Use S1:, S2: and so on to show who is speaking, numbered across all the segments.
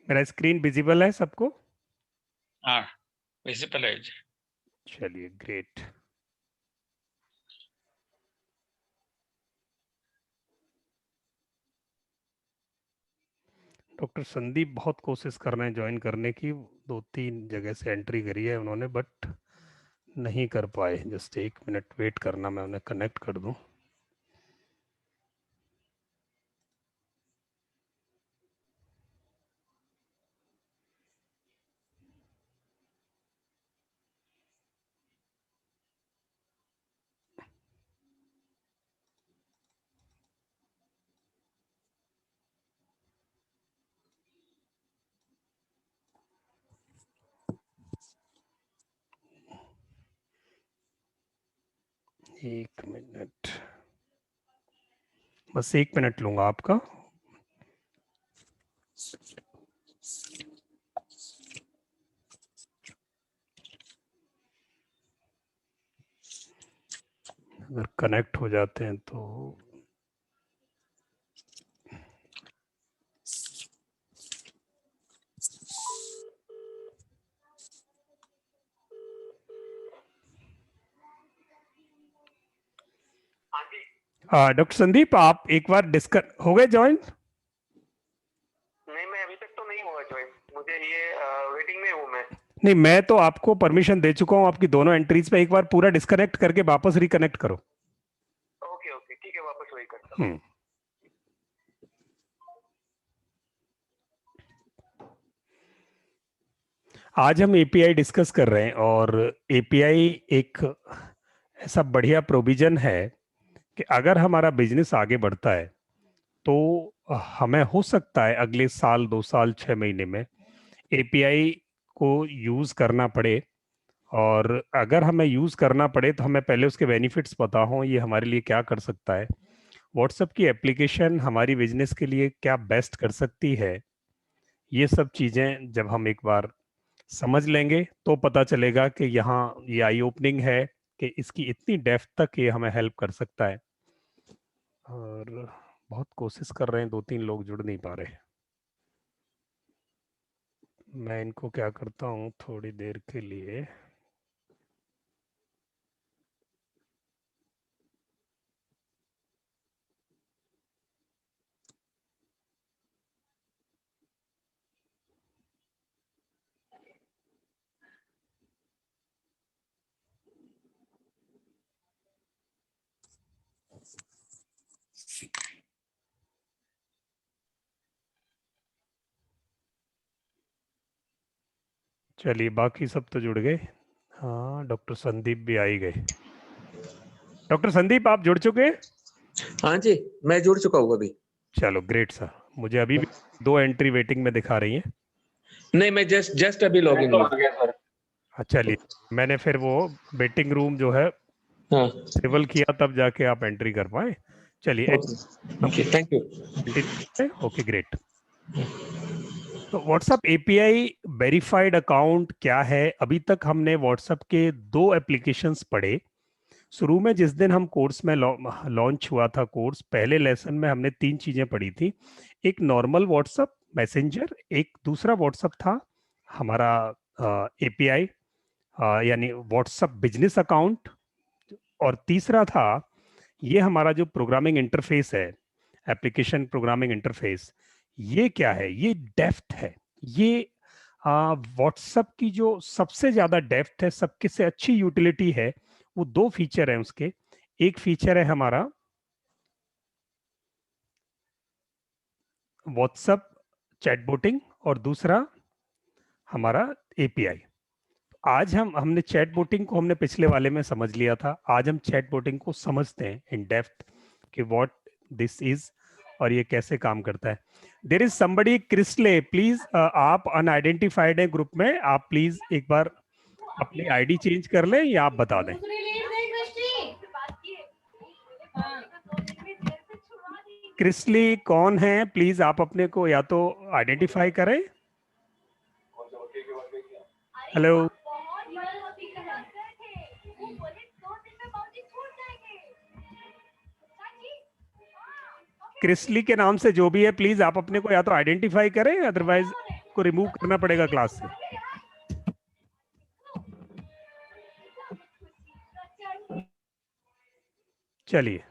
S1: मेरा screen visible है सबको?
S2: हाँ, विजिबल है जी।
S1: चलिए, ग्रेट। डॉक्टर संदीप बहुत कोशिश कर रहे हैं ज्वाइन करने की, 2-3 जगह से एंट्री करी है उन्होंने, बट नहीं कर पाए। जस्ट 1 मिनट वेट करना, मैं उन्हें कनेक्ट कर दूं। एक मिनट, बस 1 मिनट लूंगा आपका। अगर कनेक्ट हो जाते हैं तो डॉक्टर संदीप, आप एक बार डिस्कस हो गए ज्वाइन?
S3: नहीं, मैं अभी तक तो नहीं हुआ ज्वाइन, मुझे ये वेटिंग में हूँ मैं।
S1: नहीं, मैं तो आपको परमिशन दे चुका हूं आपकी दोनों एंट्रीज पे। एक बार पूरा डिस्कनेक्ट करके वापस रिकनेक्ट करो।
S3: ओके ओके, ठीक है, वापस वही करता हूँ।
S1: आज हम एपीआई डिस्कस कर रहे हैं, और एपीआई एक ऐसा बढ़िया प्रोविजन है कि अगर हमारा बिजनेस आगे बढ़ता है तो हमें हो सकता है अगले साल, 2 साल, 6 महीने में एपीआई को यूज करना पड़े। और अगर हमें यूज करना पड़े तो हमें पहले उसके बेनिफिट्स पता हो, ये हमारे लिए क्या कर सकता है, व्हाट्सएप की एप्लीकेशन हमारी बिजनेस के लिए क्या बेस्ट कर सकती है। ये सब चीजें जब हम एक बार समझ लेंगे तो पता चलेगा कि यहाँ ये आई ओपनिंग है कि इसकी इतनी डेप्थ तक ये हमें हेल्प कर सकता है। और बहुत कोशिश कर रहे हैं, 2-3 लोग जुड़ नहीं पा रहे। मैं इनको क्या करता हूँ, थोड़ी देर के लिए चलिए, बाकी सब तो जुड़ गए। हाँ, डॉक्टर संदीप भी आ ही गए। डॉक्टर संदीप, आप जुड़ चुके हैं?
S4: हाँ जी, मैं जुड़ चुका हूँ अभी।
S1: चलो, ग्रेट सर। मुझे अभी भी 2 एंट्री वेटिंग में दिखा रही हैं।
S4: नहीं, मैं जस्ट अभी लॉग इन हुआ।
S1: चलिए, मैंने फिर वो वेटिंग रूम जो है
S4: हाँ,
S1: डिसेबल किया, तब जाके आप एंट्री कर पाए। चलिए,
S4: okay, thank you.
S1: Okay, great. तो व्हाट्सएप एपीआई वेरीफाइड अकाउंट क्या है? अभी तक हमने व्हाट्सएप के 2 एप्लीकेशंस पढ़े। शुरू में जिस दिन हम कोर्स में लॉन्च हुआ था कोर्स, पहले लेसन में हमने 3 चीजें पढ़ी थी। एक नॉर्मल व्हाट्सएप मैसेंजर, एक दूसरा व्हाट्सएप था हमारा एपीआई, यानी व्हाट्सएप बिजनेस अकाउंट, और तीसरा था ये हमारा जो प्रोग्रामिंग इंटरफेस है, एप्लीकेशन प्रोग्रामिंग इंटरफेस। ये क्या है? ये डेप्थ है। ये व्हाट्सएप की जो सबसे ज्यादा डेप्थ है, सबके से अच्छी यूटिलिटी है, वो 2 फीचर है उसके। एक फीचर है हमारा व्हाट्सएप चैटबोटिंग, और दूसरा हमारा एपीआई। आज हमने चैटबोटिंग को हमने पिछले वाले में समझ लिया था, आज हम चैटबोटिंग को समझते हैं इन डेप्थ कि व्हाट दिस इज और ये कैसे काम करता है। देयर इज समबडी, क्रिस्ले, प्लीज, आप अनआइडेंटिफाइड है ग्रुप में, आप प्लीज एक बार अपनी आईडी चेंज कर लें या आप बता दें। क्रिस्ली कौन है? प्लीज आप अपने को या तो आइडेंटिफाई करें। हेलो, क्रिस्ली के नाम से जो भी है, प्लीज आप अपने को या तो आइडेंटिफाई करें, अदरवाइज को रिमूव करना पड़ेगा क्लास से। चलिए,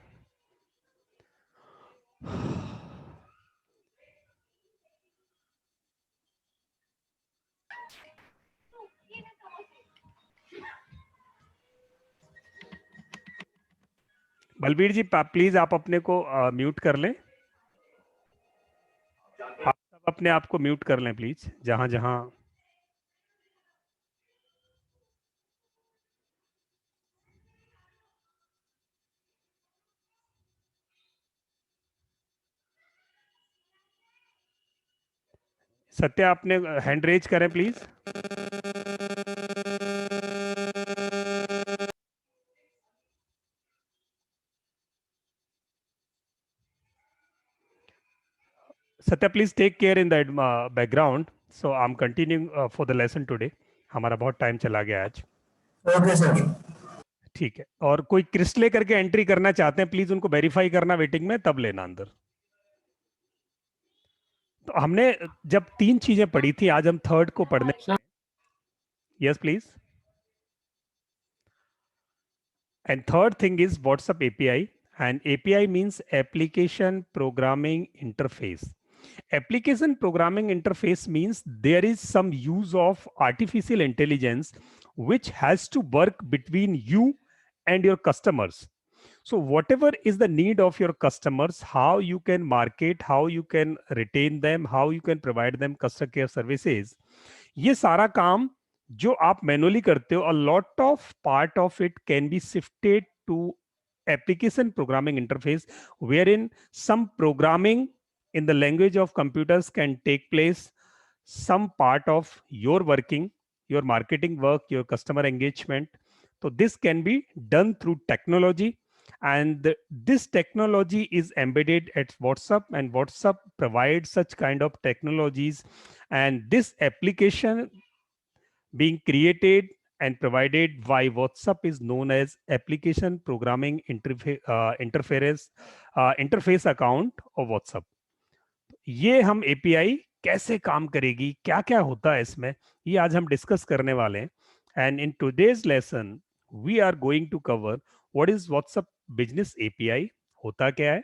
S1: बलबीर जी प्लीज आप अपने को म्यूट कर लें। आप सब अपने आप को म्यूट कर लें प्लीज, जहां जहां। सत्य आपने हैंड रेज करें please. Satya, please take care in the background. So I'm continuing for the lesson today. हमारा बहुत टाइम चला गया आज।
S5: Okay sir.
S1: ठीक है, और कोई क्रिस्टले करके एंट्री करना चाहते हैं प्लीज उनको वेरीफाई करना वेटिंग में, तब लेना अंदर। तो हमने जब 3 चीजें पढ़ी थी, आज हम थर्ड को पढ़ने। Yes please. And third thing is WhatsApp API, and API means application programming interface. Application programming interface means there is some use of artificial intelligence which has to work between you and your customers. So whatever is the need of your customers, how you can market, how you can retain them, how you can provide them customer care services, ये सारा काम जो आप manually करते हो, a lot of part of it can be shifted to application programming interface, wherein some programming in the language of computers can take place. Some part of your working, your marketing work, your customer engagement, so this can be done through technology, and this technology is embedded at WhatsApp, and WhatsApp provides such kind of technologies, and this application being created and provided by WhatsApp is known as application programming interface account of WhatsApp. ये हम API कैसे काम करेगी, क्या क्या होता है इसमें, ये आज हम डिस्कस करने वाले हैं। And in today's lesson we are going to cover what is WhatsApp business API, होता क्या है,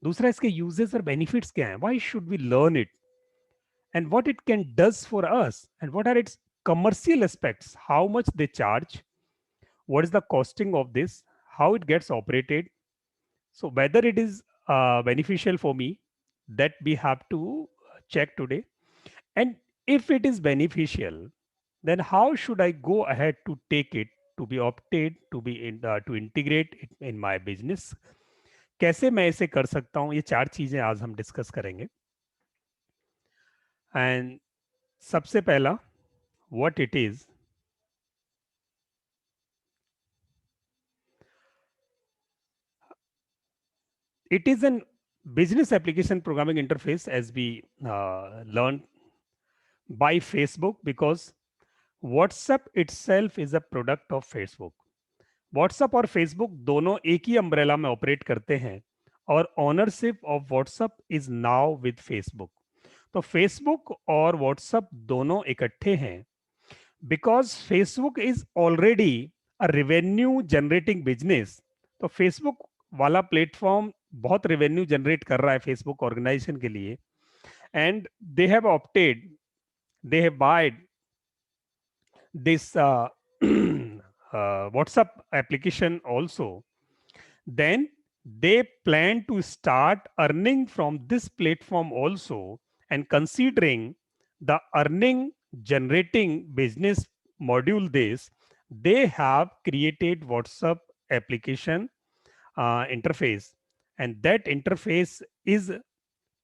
S1: दूसरा इसके यूजेस और बेनिफिट्स क्या हैं, why should we learn it, and what it can does for us, and what are its commercial aspects, how much they charge, what is the costing of this, how it gets operated. So whether it is beneficial for me, that we have to check today, and if it is beneficial, then how should I go ahead to take it, to be opted, to be in, to integrate it in my business, कैसे मैं इसे कर सकता हूँ, ये 4 चीजें आज हम डिस्कस करेंगे। एंड सबसे पहला what it is, it is an business application programming interface, as we learned by Facebook, because WhatsApp itself is a product of Facebook. WhatsApp और Facebook दोनों एक ही अम्ब्रेला में ऑपरेट करते हैं, और ownership of WhatsApp is now with Facebook. तो Facebook और WhatsApp दोनों इकट्ठे हैं because Facebook is already a revenue generating business. तो Facebook वाला प्लेटफॉर्म बहुत रेवेन्यू जनरेट कर रहा है Facebook ऑर्गेनाइजेशन के लिए, and they have opted, they have bought this WhatsApp application also. Then they plan to start earning from this platform also, and considering the earning generating business module this, they have created WhatsApp application interface, and that interface is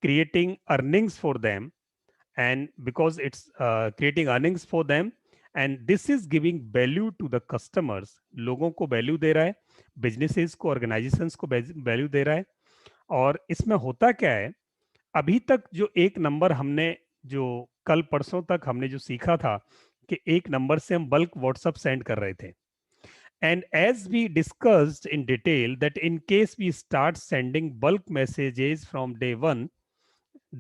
S1: creating earnings for them, and because it's creating earnings for them, and this is giving value to the customers, लोगों को value दे रहा है, businesses को, organisations को value दे रहा है। और इसमें होता क्या है, अभी तक जो एक नंबर हमने, जो कल परसों तक हमने जो सीखा था कि एक नंबर से हम बल्क व्हाट्सएप सेंड कर रहे थे, and as we discussed in detail that in case we start sending bulk messages from day one,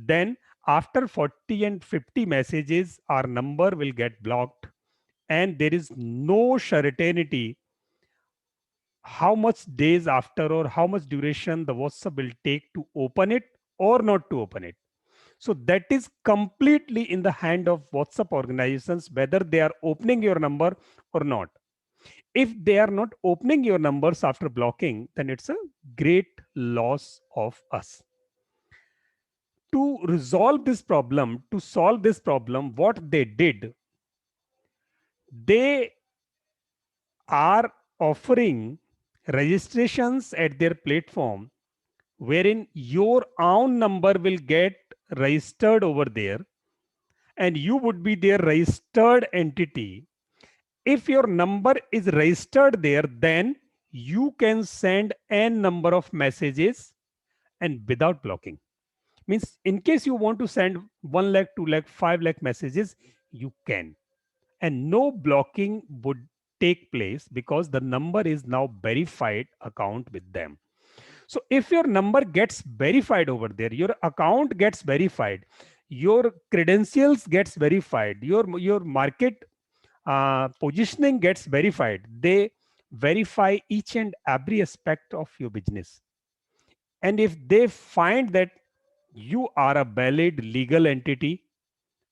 S1: then after 40 and 50 messages, our number will get blocked, and there is no certainty how much days after or how much duration the WhatsApp will take to open it or not to open it. So that is completely in the hand of WhatsApp organizations, whether they are opening your number or not. If they are not opening your numbers after blocking, then it's a great loss of us. To resolve this problem, to solve this problem, what they did, they are offering registrations at their platform wherein your own number will get registered over there and you would be their registered entity. If your number is registered there, then you can send n number of messages and without blocking. Means in case you want to send 1 lakh, 2 lakh, 5 lakh messages, you can. And no blocking would take place because the number is now verified account with them. So if your number gets verified over there, your account gets verified, your credentials gets verified, your market positioning gets verified. They verify each and every aspect of your business. And if they find that you are a valid legal entity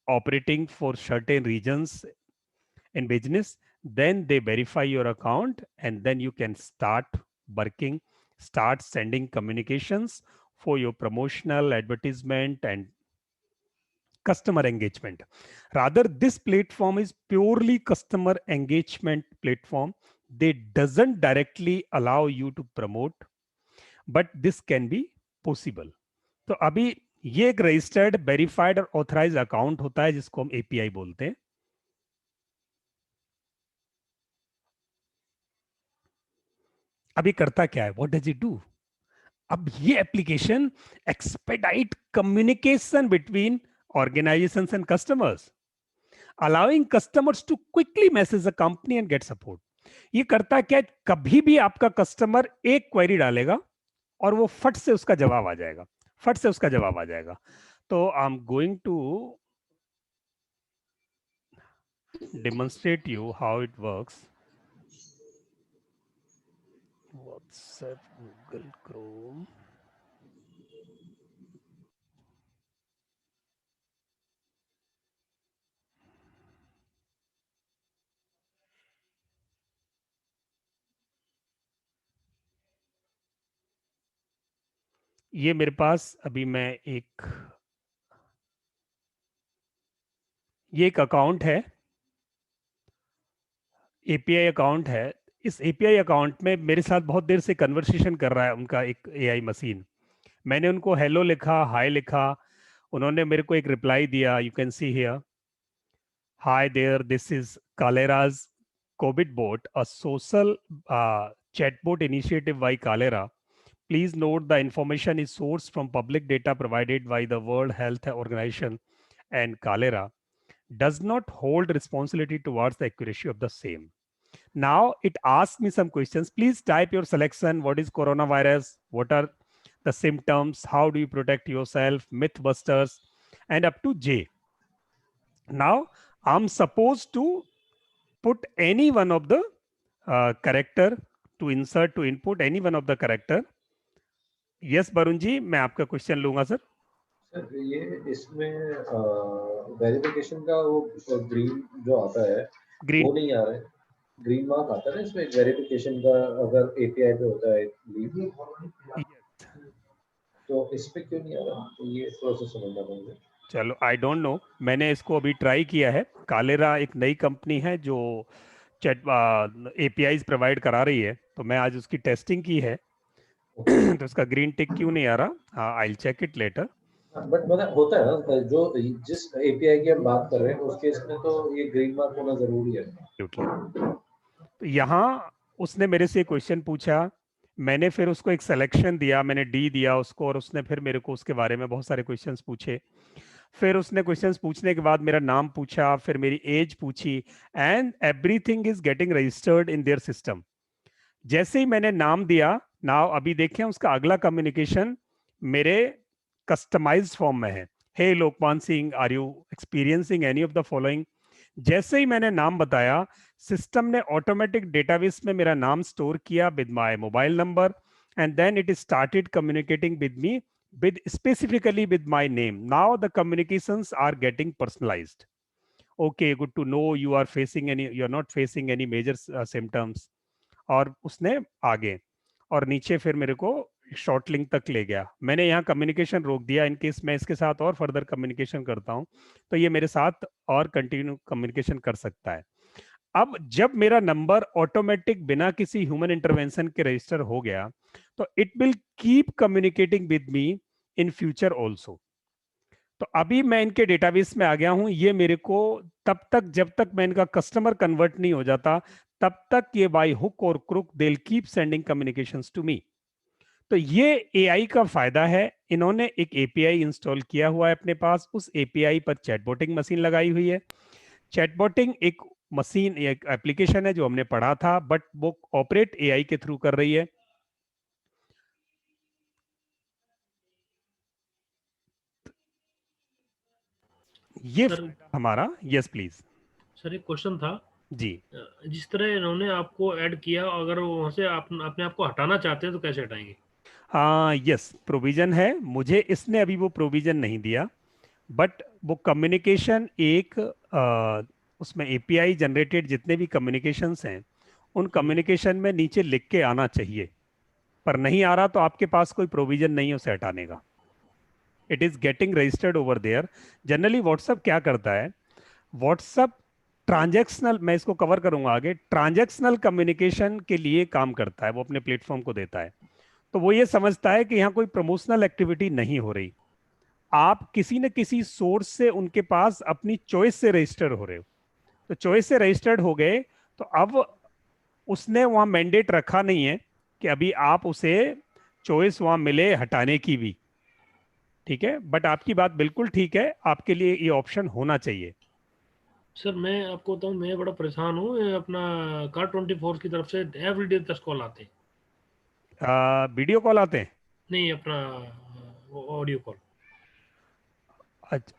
S1: operating for certain regions in business, then they verify your account and then you can start working, start sending communications for your promotional advertisement and customer engagement. Rather, this platform is purely customer engagement platform. They doesn't directly allow you to promote, but this can be possible. तो अभी ये एक registered verified और authorise account होता है जिसको हम API बोलते हैं. अभी करता क्या है, व्हाट डज इट डू? अब ये application expedite communication between organizations and customers, allowing customers to quickly message the company and get support. ये करता क्या है, कभी भी आपका कस्टमर एक क्वेरी डालेगा और वो फट से उसका जवाब आ जाएगा, फट से उसका जवाब आ जाएगा. तो I am going to demonstrate you how it works. WhatsApp, Google Chrome. ये मेरे पास अभी मैं ये एक अकाउंट है, एपीआई अकाउंट है. इस एपीआई अकाउंट में मेरे साथ बहुत देर से कन्वर्सेशन कर रहा है उनका एक एआई मशीन. मैंने उनको हेलो लिखा, हाय लिखा, उन्होंने मेरे को एक रिप्लाई दिया. You can see here, hi there, this is Kaleyra's COVID bot, a social chatbot initiative by Kalera. Please note the information is sourced from public data provided by the World Health Organization, and Kalera does not hold responsibility towards the accuracy of the same. Now it asks me some questions. Please type your selection. What is coronavirus? What are the symptoms? How do you protect yourself? Mythbusters, and up to J. Now I'm supposed to put any one of the character to insert, to input any one of the character. Yes, Varun ji, मैं आपका question लूंगा sir.
S5: Sir ये इसमें verification का वो green जो आता है,
S1: ग्रीन
S5: वो नहीं आ रहा है. ग्रीन मार्क आता है ना इसमें वेरिफिकेशन का, अगर एपीआई पे होता है लीव, तो इस पे क्यों नहीं आ रहा? तो ये प्रोसेस समझना पड़ेगा.
S1: चलो, आई डोंट नो, मैंने इसको अभी ट्राई किया है. कालेरा एक नई कंपनी है जो चैट एपीआईज प्रोवाइड करा रही है, तो मैं आज उसकी टेस्टिंग की है. तो उसका ग्रीन टिक क्यों नहीं आ रहा? I will check it later.
S5: But मतलब होता है ना, जो जिस एपीआई की हम बात कर रहे हैं उस केस में तो ये ग्रीन मार्क होना जरूरी है.
S1: तो यहाँ उसने मेरे से क्वेश्चन पूछा, मैंने फिर उसको एक सिलेक्शन दिया, मैंने डी दिया उसको, और उसने फिर मेरे को उसके बारे में बहुत सारे क्वेश्चंस पूछे. फिर उसने क्वेश्चंस पूछने के बाद मेरा नाम पूछा, फिर मेरी एज पूछी, and everything is getting registered in their system. जैसे ही मैंने नाम दिया, नाउ अभी देखें उसका अगला कम्युनिकेशन मेरे कस्टमाइज्ड फॉर्म में है. Hey Lokman Singh, are you experiencing any of the following? जैसे ही मैंने नाम बताया, सिस्टम ने ऑटोमेटिक डेटाबेस में मेरा नाम स्टोर किया with my mobile number, and then it started communicating with me with specifically with my name. Now the communications are getting personalized. Okay, good to know you are facing any, you are not facing any major symptoms. और उसने आगे और नीचे फिर मेरे को short link तक ले गया। मैंने यहाँ कम्युनिकेशन रोक दिया, इन केस मैं इसके साथ और फर्दर कम्युनिकेशन करता हूँ तो ये मेरे साथ और कंटिन्यू कम्युनिकेशन कर सकता है। अब जब मेरा नंबर ऑटोमेटिक बिना किसी ह्यूमन इंटरवेंशन के रजिस्टर हो गया, तो it will keep communicating with me in future also. तो अभी मैं इनके डेटाबेस में आ गया हूं, ये मेरे को तब तक, जब तक मैं इनका कस्टमर कन्वर्ट नहीं हो जाता, तब तक ये बाय हुक और crook they will keep sending communications to me. तो ये एआई का फायदा है। इन्होंने एक एपीआई इंस्टॉल किया हुआ है अपने पास, उस एपीआई पर चैटबॉटिंग मशीन लगाई हुई है। चैटबॉटिंग एक मशीन, एक एप्लीकेशन है जो हमने पढ़ा था, बट वो ऑपरेट एआई के थ्रू कर रही है। ये हमारा, यस प्लीज
S6: सर एक क्वेश्चन था
S1: जी।
S6: जिस तरह इन्होंने आपको ऐड किया, अगर वहां से आप अपने आप को हटाना चाहते हैं तो कैसे हटाएंगे?
S1: हाँ यस, प्रोविजन है, मुझे इसने अभी वो प्रोविजन नहीं दिया, बट वो कम्युनिकेशन एक उसमें एपीआई जनरेटेड जितने भी कम्युनिकेशंस हैं, उन कम्युनिकेशन में नीचे लिख के आना चाहिए, पर नहीं आ रहा तो आपके पास कोई प्रोविजन नहीं है उसे हटाने का। It is getting registered over there. Generally WhatsApp क्या करता है, व्हाट्सएप ट्रांजैक्शनल, मैं इसको कवर करूंगा आगे, ट्रांजैक्शनल कम्युनिकेशन के लिए काम करता है, वो अपने प्लेटफॉर्म को देता है। तो वो ये समझता है कि यहाँ कोई प्रमोशनल एक्टिविटी नहीं हो रही, आप किसी न किसी सोर्स से उनके पास अपनी चॉइस से रजिस्टर हो रहे हो। तो चॉइस से रजिस्टर्ड हो गए, तो अब उसने वहां मैंडेट रखा नहीं है कि अभी आप उसे चॉइस वहां मिले हटाने की भी, ठीक है, बट आपकी बात बिल्कुल ठीक है, आपके लिए ये ऑप्शन होना चाहिए।
S6: सर मैं आपको बताऊं, मैं बड़ा परेशान हूँ, ये अपना कार24 की तरफ से एवरीडे 10 कॉल आते हैं।
S1: वीडियो कॉल आते हैं?
S6: नहीं, अपना ऑडियो कॉल।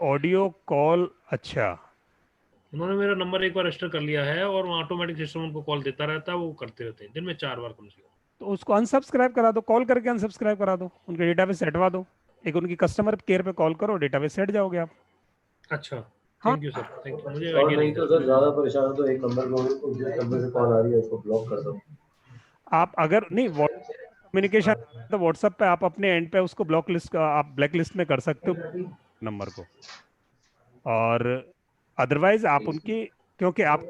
S1: ऑडियो कॉल, अच्छा।
S6: उन्होंने मेरा नंबर एक बार रजिस्टर कर लिया है और वो ऑटोमेटिक सिस्टम उनको कॉल देता रहता है, वो करते रहते हैं दिन में 4 बार कम से कम।
S1: तो उसको अनसब्सक्राइब करा दो, कॉल करके अनसब्सक्राइब करा दो, उनके डेटाबेस से हटवा दो, एक उनकी कस्टमर केयर पे कॉल करो, डेटाबेस से हट जाओगे आप।
S6: अच्छा,
S1: हाँ,
S6: thank you sir, thank you. मुझे
S5: और
S6: आइडिया
S5: नहीं
S6: नहीं
S5: तो
S6: था।
S5: सर ज्यादा परेशान हो तो एक नंबर को, जिस नंबर से कॉल आ रही है उसको ब्लॉक कर दो।
S1: आप अगर नहीं कम्युनिकेशन तो व्हाट्सएप पे आप अपने एंड पे उसको ब्लॉक लिस्ट, आप ब्लैक लिस्ट में कर सकते हो नंबर को, और अदरवाइज आप उनकी, क्योंकि आप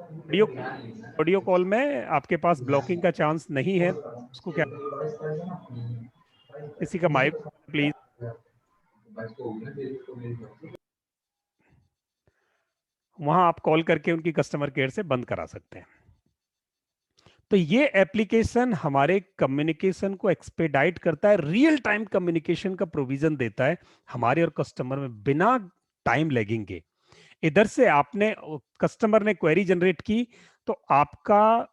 S1: ऑडियो कॉल में आपके पास ब्लॉकिंग का चांस नहीं है, उसको क्या, किसी का माइक प्लीज, वहां आप कॉल करके उनकी कस्टमर केयर से बंद करा सकते हैं। तो ये एप्लीकेशन हमारे कम्युनिकेशन को एक्सपेडाइट करता है, रियल टाइम कम्युनिकेशन का प्रोविजन देता है हमारे और कस्टमर में बिना टाइम लैगिंग के। इधर से आपने, कस्टमर ने क्वेरी जनरेट की, तो आपका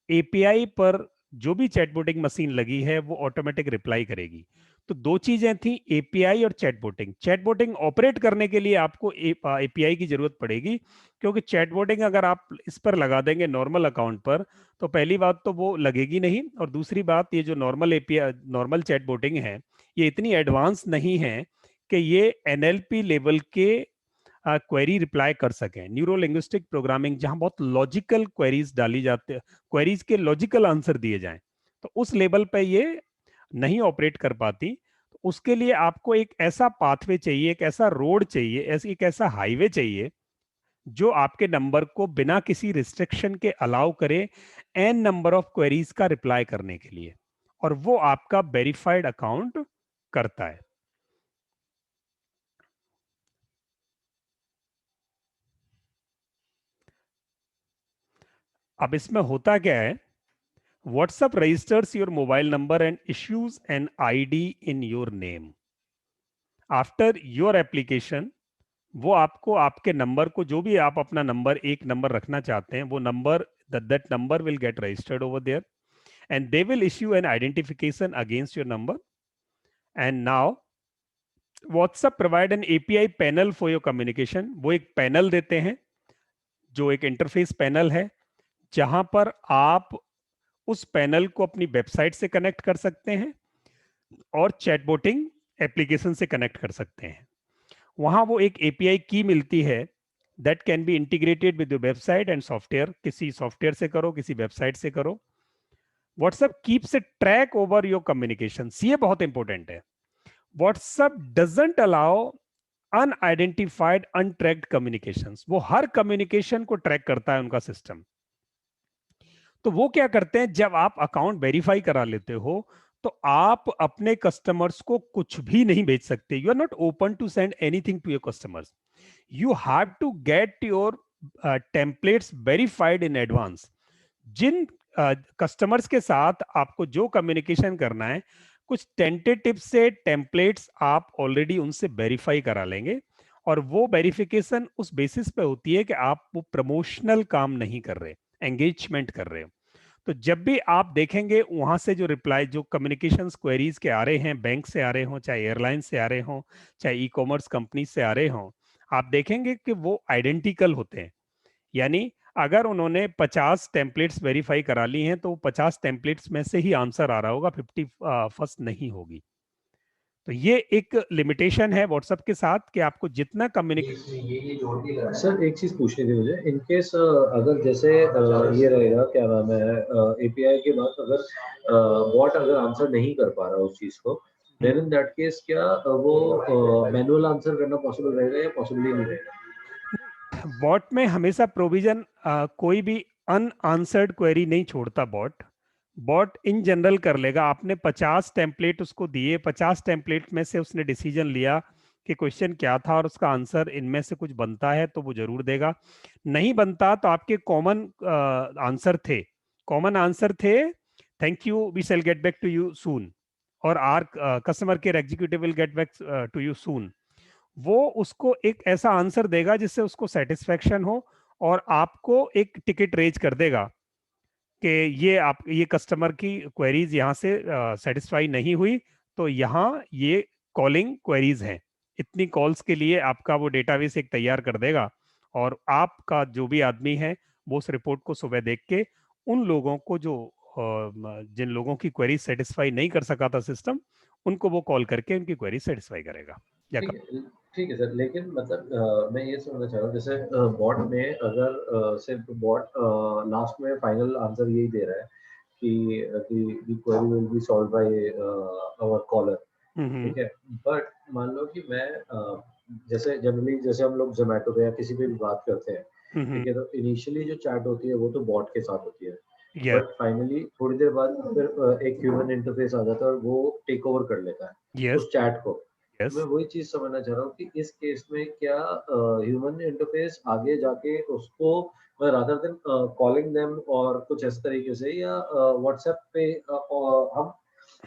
S1: एपीआई पर जो भी चैटबॉटिंग मशीन लगी है वो ऑटोमेटिक रिप्लाई करेगी। तो दो चीजें थी, एपीआई और चैटबॉटिंग। चैटबॉटिंग ऑपरेट करने के लिए आपको एपीआई की जरूरत पड़ेगी, क्योंकि चैटबॉटिंग अगर आप इस पर लगा देंगे नॉर्मल अकाउंट पर, तो पहली बात तो वो लगेगी नहीं, और दूसरी बात, ये जो नॉर्मल एपीआई, नॉर्मल चैटबॉटिंग है, ये इतनी एडवांस नहीं है कि ये एनएलपी लेवल के क्वेरी रिप्लाई कर सकें। न्यूरो लिंग्विस्टिक प्रोग्रामिंग, जहां बहुत लॉजिकल क्वेरीज डाली जाती है, क्वेरीज के लॉजिकल आंसर दिए जाएं, तो उस लेवल पे ये नहीं ऑपरेट कर पाती। तो उसके लिए आपको एक ऐसा पाथवे चाहिए, एक ऐसा रोड चाहिए, एक ऐसा हाईवे चाहिए जो आपके नंबर को बिना किसी रिस्ट्रिक्शन के अलाउ करे एन नंबर ऑफ क्वेरीज का रिप्लाई करने के लिए, और वो आपका वेरीफाइड अकाउंट करता है। अब इसमें होता क्या है, WhatsApp registers your mobile number and issues an ID in your name. After your application, वो आपको आपके नंबर को, जो भी आप अपना नंबर, एक नंबर रखना चाहते हैं, वो number, that number will get registered over there, and they will issue an identification against your number. And now WhatsApp provide an API panel for your communication. वो एक पैनल देते हैं जो एक इंटरफेस पैनल है, जहां पर आप उस पैनल को अपनी वेबसाइट से कनेक्ट कर सकते हैं और चैटबॉटिंग एप्लीकेशन से कनेक्ट कर सकते हैं। वहां वो एक API की मिलती है that can be integrated with your website and software. किसी सॉफ्टवेयर से करो, किसी वेबसाइट से करो। WhatsApp keeps a track over your communications. ये बहुत इंपॉर्टेंट है। WhatsApp doesn't allow unidentified untracked communications. वो हर कम्युनिकेशन को ट्रैक करता है उनका सिस्टम। तो वो क्या करते हैं, जब आप अकाउंट वेरीफाई करा लेते हो तो आप अपने कस्टमर्स को कुछ भी नहीं भेज सकते। You are not open to send anything to your customers. You have to get your templates verified in advance. जिन कस्टमर्स के साथ आपको जो कम्युनिकेशन करना है, कुछ टेंटेटिव से टेम्पलेट्स आप ऑलरेडी उनसे वेरीफाई करा लेंगे, और वो वेरिफिकेशन उस बेसिस पे होती है कि आप वो प्रमोशनल काम नहीं कर रहे, एंगेजमेंट कर रहे हो। तो जब भी आप देखेंगे वहां से जो रिप्लाई, जो कम्युनिकेशंस क्वेरीज के आ रहे हैं, बैंक से आ रहे हो, चाहे एयरलाइन से आ रहे हो, चाहे ई कॉमर्स कंपनी से आ रहे हो, आप देखेंगे कि वो आइडेंटिकल होते हैं। यानी अगर उन्होंने 50 टेम्पलेट्स वेरीफाई करा ली हैं तो 50 टेम्पलेट्स में से ही आंसर आ रहा होगा, 51st नहीं होगी। तो ये एक लिमिटेशन है व्हाट्सएप के साथ कि आपको जितना कम्युनिकेशन।
S5: सर एक चीज पूछनी थी मुझे, इन केस अगर जैसे ये रहेगा, क्या नाम है, एपीआई के बाद अगर बॉट अगर आंसर नहीं कर पा रहा उस चीज को, देन इन दैट केस क्या वो मैनुअल आंसर करना पॉसिबल रहेगा या पॉसिबल ही नहीं रहेगा?
S1: बॉट में हमेशा प्रोविजन, कोई भी अनआंसर्ड क्वेरी नहीं छोड़ता बॉट इन जनरल कर लेगा। आपने 50 टेम्पलेट उसको दिए, 50 टेम्पलेट में से उसने डिसीजन लिया कि क्वेश्चन क्या था और उसका आंसर इनमें से कुछ बनता है तो वो जरूर देगा। नहीं बनता तो आपके कॉमन आंसर थे thank you, we shall get back to you soon, और our customer care executive will get back to you soon. वो उसको एक ऐसा आंसर देगा जिससे उसको सेटिस्फेक्शन हो, और आपको एक टिकट रेज कर देगा कि ये कस्टमर की क्वेरीज यहाँ से सेटिस्फाई नहीं हुई, तो यहाँ ये कॉलिंग क्वेरीज हैं, इतनी कॉल्स के लिए आपका वो डेटाबेस एक तैयार कर देगा। और आपका जो भी आदमी है वो उस रिपोर्ट को सुबह देख के उन लोगों को जिन लोगों की क्वेरी सेटिस्फाई नहीं कर सका था सिस्टम, उनको वो कॉल करके उनकी क्वेरी सेटिस्फाई करेगा।
S5: ठीक है सर, लेकिन मतलब मैं ये समझना चाह रहा हूँ, जैसे बॉट में अगर सिर्फ बॉट लास्ट में फाइनल आंसर यही दे रहा है कि the query will be solved by our caller, ठीक है, बट मान लो कि मैं जैसे जनरली जैसे हम लोग जोमेटो पे या किसी पे भी बात करते हैं, ठीक है, तो इनिशियली जो चैट होती है वो तो बॉट के साथ होती है, बट फाइनली थोड़ी देर बाद फिर एक ह्यूमन इंटरफेस आ जाता है और वो टेक ओवर कर लेता है उस चैट को। मैं वही चीज समझना चाह रहा हूँ कि इस केस में क्या ह्यूमन इंटरफेस आगे जाके उसको रादर देन कॉलिंग देम और कुछ इस तरीके से, या व्हाट्सएप पे हम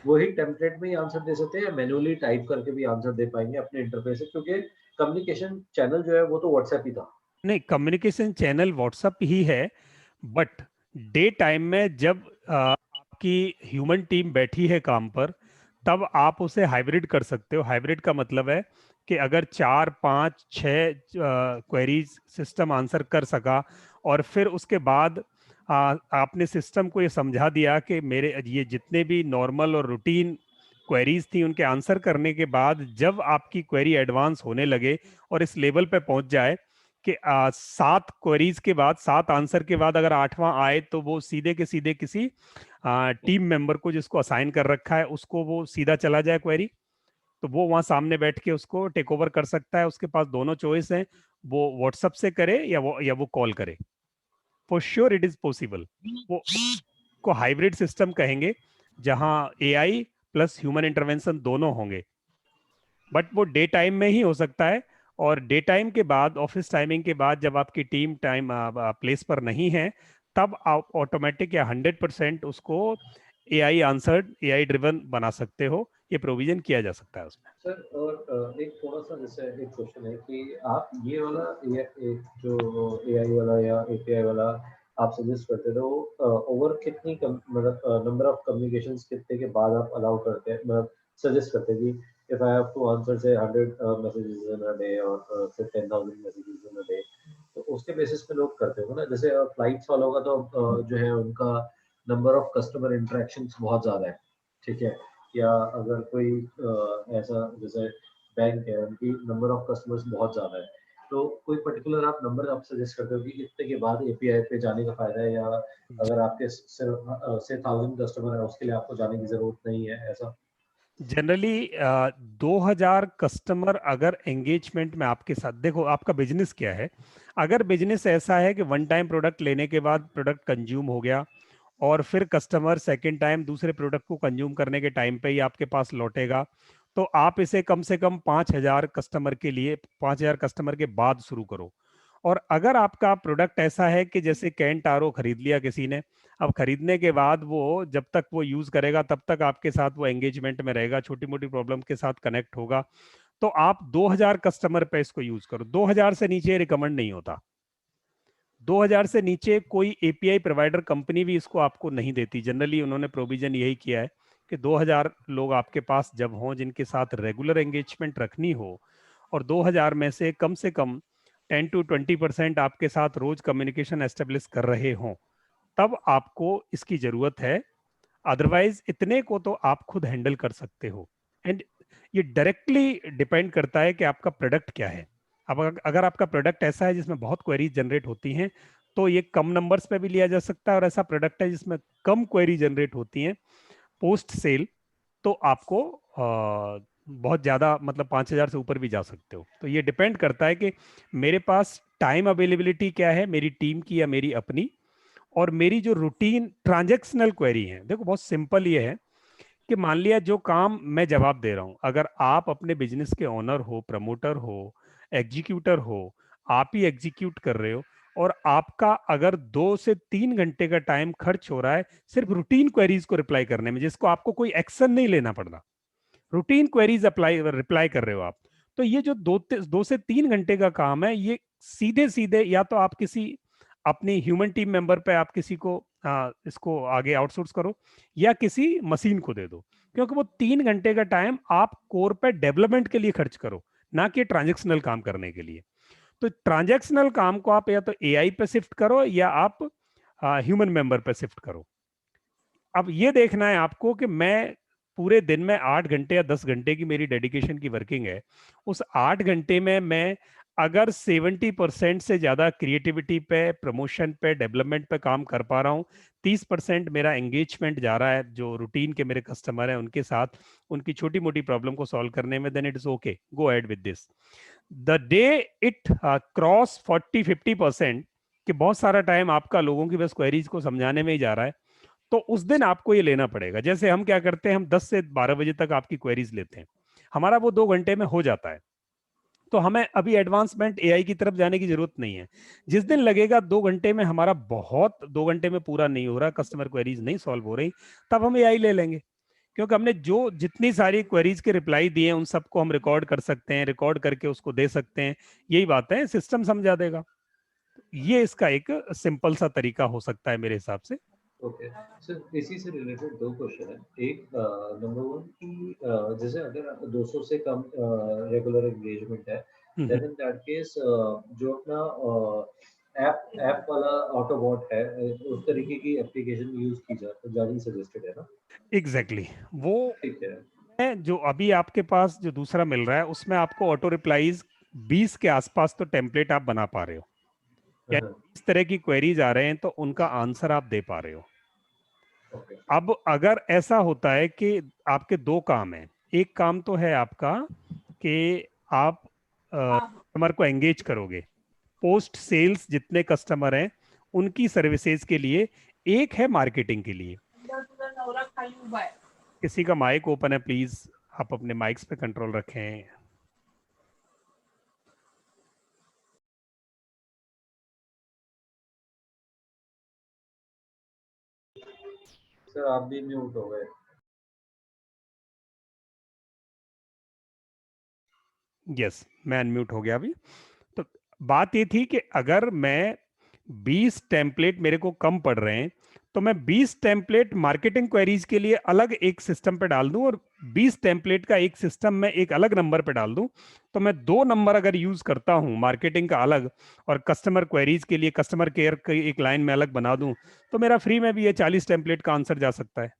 S5: वही टेम्पलेट में ही आंसर दे सकते हैं, या मैन्युअली टाइप करके भी आंसर दे पाएंगे अपने इंटरफेस से, क्योंकि कम्युनिकेशन चैनल जो है वो तो व्हाट्सएप ही था।
S1: नहीं, कम्युनिकेशन चैनल व्हाट्सएप ही है, बट डे टाइम में जब आपकी ह्यूमन टीम बैठी है काम पर, तब आप उसे हाइब्रिड कर सकते हो। हाइब्रिड का मतलब है कि अगर 4, 5, 6 क्वेरीज सिस्टम आंसर कर सका, और फिर उसके बाद आपने सिस्टम को ये समझा दिया कि मेरे ये जितने भी नॉर्मल और रूटीन क्वेरीज थी उनके आंसर करने के बाद जब आपकी क्वेरी एडवांस होने लगे और इस लेवल पे पहुंच जाए कि 7 क्वेरीज के बाद, 7 आंसर के बाद अगर 8वां आए, तो वो सीधे के सीधे किसी टीम मेंबर को जिसको असाइन कर रखा है उसको वो सीधा चला जाए क्वेरी, तो वो वहां सामने बैठ के उसको टेक ओवर कर सकता है। उसके पास दोनों चॉइस हैं, वो व्हाट्सएप से करे या वो कॉल करे। For sure it is possible. वो को हाइब्रिड सिस्टम कहेंगे, जहां एआई प्लस ह्यूमन इंटरवेंशन दोनों होंगे, बट वो डे टाइम में ही हो सकता है। और डे टाइम के बाद, ऑफिस टाइमिंग के बाद, जब आपकी टीम टाइम प्लेस पर नहीं है, तब आप ऑटोमेटिक या 100% उसको एआई ड्रिवन बना सकते हो। ये प्रोविजन किया जा सकता है उसमें।
S5: सर और एक थोड़ा सा जैसे एक क्वेश्चन है कि आप ये वाला जो एआई वाला या एपीआई वाला आप सजेस्ट करते हो, ओवर कितनी मतलब नंबर ऑफ कम्युनिकेशंस कितने के बाद आप अलाउ करते हैं, मतलब सजेस्ट करते हैं कि if I have to answer say 100 messages in a day or say 10,000 messages in a day, तो उसके बेसिस पे लोग करते हो ना। जैसे फ्लाइट्स वालों का तो जो है उनका नंबर ऑफ कस्टमर इंटरेक्शंस बहुत ज्यादा है, ठीक है। या अगर कोई ऐसा जैसे बैंक है, उनकी नंबर ऑफ कस्टमर्स बहुत ज्यादा है, तो कोई पर्टिकुलर आप नंबर आप सजेस्ट करते हो कि इतने के बाद एपीआई पे जाने का फायदा है, या अगर आपके सिर्फ से 1000 कस्टमर है उसके लिए आपको जाने की जरूरत नहीं है, ऐसा?
S1: जनरली 2000 कस्टमर अगर एंगेजमेंट में आपके साथ, देखो आपका बिजनेस क्या है। अगर बिजनेस ऐसा है कि वन टाइम प्रोडक्ट लेने के बाद प्रोडक्ट कंज्यूम हो गया और फिर कस्टमर सेकंड टाइम दूसरे प्रोडक्ट को कंज्यूम करने के टाइम पे ही आपके पास लौटेगा, तो आप इसे कम से कम 5000 कस्टमर के लिए, 5000 कस्टमर के बाद शुरू करो। और अगर आपका प्रोडक्ट ऐसा है कि जैसे कैंट आरओ खरीद लिया किसी ने, अब खरीदने के बाद वो जब तक वो यूज करेगा तब तक आपके साथ वो एंगेजमेंट में रहेगा, छोटी मोटी प्रॉब्लम के साथ कनेक्ट होगा, तो आप 2000 कस्टमर पे इसको यूज करो। 2000 से नीचे रिकमेंड नहीं होता। 2000 से नीचे कोई एपीआई प्रोवाइडर कंपनी भी इसको आपको नहीं देती। जनरली उन्होंने प्रोविजन यही किया है कि 2000 लोग आपके पास जब हों जिनके साथ रेगुलर एंगेजमेंट रखनी हो, और 2000 में से कम 10 to 20% आपके साथ रोज कम्युनिकेशन एस्टेब्लिश कर रहे हों, तब आपको इसकी जरूरत है। अदरवाइज इतने को तो आप खुद हैंडल कर सकते हो। एंड ये डायरेक्टली डिपेंड करता है कि आपका प्रोडक्ट क्या है। अब अगर आपका प्रोडक्ट ऐसा है जिसमें बहुत क्वेरीज जनरेट होती हैं, तो ये कम नंबर्स पे भी लिया जा सकता है। और ऐसा प्रोडक्ट है जिसमें कम क्वेरी जनरेट होती हैं पोस्ट सेल, तो आपको बहुत ज्यादा, मतलब 5000 से ऊपर भी जा सकते हो। तो ये डिपेंड करता है कि मेरे पास टाइम अवेलेबिलिटी क्या है, मेरी टीम की या मेरी अपनी, और मेरी जो रूटीन ट्रांजैक्शनल क्वेरी है। देखो बहुत सिंपल ये है कि मान लिया जो काम मैं जवाब दे रहा हूं, अगर आप अपने बिजनेस के ओनर हो, प्रमोटर हो, एग्जीक्यूटर हो, आप ही एग्जीक्यूट कर रहे हो, और आपका अगर 2 से 3 घंटे का टाइम खर्च हो रहा है सिर्फ रूटीन क्वेरीज को रिप्लाई करने में, जिसको आपको कोई एक्शन नहीं लेना पड़ रहा, रूटीन क्वेरीज अप्लाई रिप्लाई कर रहे हो आप, तो ये जो 2 से 3 घंटे का काम है, ये सीधे सीधे या तो आप किसी अपनी ह्यूमन टीम मेंबर पे आप किसी को इसको आगे आउटसोर्स करो, या किसी मशीन को दे दो। क्योंकि वो 3 घंटे का टाइम आप कोर पे डेवलपमेंट के लिए खर्च करो, ना कि ट्रांजेक्शनल काम करने के लिए। तो ट्रांजेक्शनल काम को आप या तो एआई पे शिफ्ट करो या आप ह्यूमन मेंबर पे शिफ्ट करो। अब ये देखना है आपको कि मैं पूरे दिन में 8 घंटे या 10 घंटे की मेरी डेडिकेशन की वर्किंग है, उस 8 घंटे में मैं अगर 70% से ज्यादा क्रिएटिविटी पे, प्रमोशन पे, डेवलपमेंट पे काम कर पा रहा हूँ, 30% मेरा एंगेजमेंट जा रहा है जो रूटीन के मेरे कस्टमर हैं उनके साथ, उनकी छोटी मोटी प्रॉब्लम को सॉल्व करने में, then it is okay, go ahead with this. The day it cross 40-50% कि बहुत सारा टाइम आपका लोगों की बस क्वेरीज को समझाने में ही जा रहा है, तो उस दिन आपको ये लेना पड़ेगा। जैसे हम क्या करते हैं, हम 10 से 12 बजे तक आपकी क्वेरीज लेते हैं, हमारा वो 2 घंटे में हो जाता है, तो हमें अभी एडवांसमेंट एआई की तरफ जाने की जरूरत नहीं है। जिस दिन लगेगा 2 घंटे में हमारा बहुत, 2 घंटे में पूरा नहीं हो रहा, कस्टमर क्वेरीज नहीं सॉल्व हो रही, तब हम एआई ले लेंगे। क्योंकि हमने जो जितनी सारी क्वेरीज के रिप्लाई दिए हैं उन सबको हम रिकॉर्ड कर सकते हैं, रिकॉर्ड करके उसको दे सकते हैं। यही बात है, सिस्टम समझा देगा। ये इसका एक सिंपल सा तरीका हो सकता है मेरे हिसाब से।
S5: ओके सर, इसी से रिलेटेड दो क्वेश्चन है। एक नंबर वन कि जैसे अगर 200 से कम रेगुलर एंगेजमेंट है, देन इन दैट केस जो अपना ऐप वाला ऑटोबॉट है, उस तरीके की एप्लीकेशन यूज की जानी सजेस्टेड है ना?
S1: एग्जैक्टली वो
S5: ठीक है।
S1: है जो अभी आपके पास जो दूसरा मिल रहा है, उसमें आपको ऑटो रिप्लाईज 20 के आसपास तो टेम्पलेट आप बना पा रहे हो, यानी इस तरह की क्वेरीज आ रहे हैं तो उनका आंसर आप दे पा रहे हो।
S5: ओके।
S1: अब अगर ऐसा होता है कि आपके दो काम हैं, एक काम तो है आपका कि आप कस्टमर को एंगेज करोगे, पोस्ट सेल्स जितने कस्टमर हैं उनकी सर्विसेज के लिए, एक है मार्केटिंग के लिए। किसी का माइक ओपन है, प्लीज आप अपने माइक्स पे कंट्रोल रखें।
S5: सर आप भी म्यूट हो गए।
S1: यस, मैं अनम्यूट हो गया अभी। तो बात ये थी कि अगर मैं 20 टेम्पलेट मेरे को कम पड़ रहे हैं, तो मैं 20 टेम्पलेट मार्केटिंग क्वेरीज के लिए अलग एक सिस्टम पे डाल दूं और 20 टेम्पलेट का एक सिस्टम में एक अलग नंबर पे डाल दूं, तो मैं 2 नंबर अगर यूज करता हूं, मार्केटिंग का अलग और कस्टमर क्वेरीज के लिए कस्टमर केयर की एक लाइन में अलग बना दूं, तो मेरा फ्री में भी ये 40 टेम्पलेट का आंसर जा सकता है।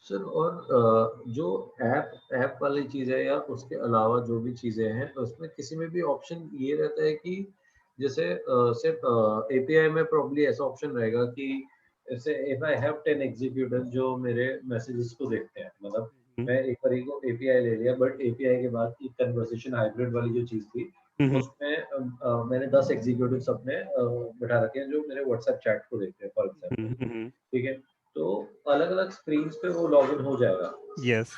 S5: सर और जो ऐप वाली चीज़ है या उसके अलावा जो भी चीज़ें हैं, उसमें किसी में भी ऑप्शन ये रहता है कि जैसे सिर्फ एपीआई में प्रॉब्ली ऐसा ऑप्शन रहेगा कि जैसे इफ आई हैव 10 एग्जीक्यूटिव जो मेरे मैसेजेस को देखते हैं, मतलब मैं एक बार को एपीआई ले लिया, बट एपीआई के बाद एक कन्वर्सेशन हाइब्रिड वाली जो चीज़ थी, उसमें मैंने 10 एग्जीक्यूटिव्स अपने बैठा रखे हैं जो मेरे व्हाट्सएप चैट को देखते हैं, फॉर एग्जाम्पल, ठीक है। तो अलग-अलग स्क्रीन्स पे वो लॉगिन हो जाएगा।
S1: यस।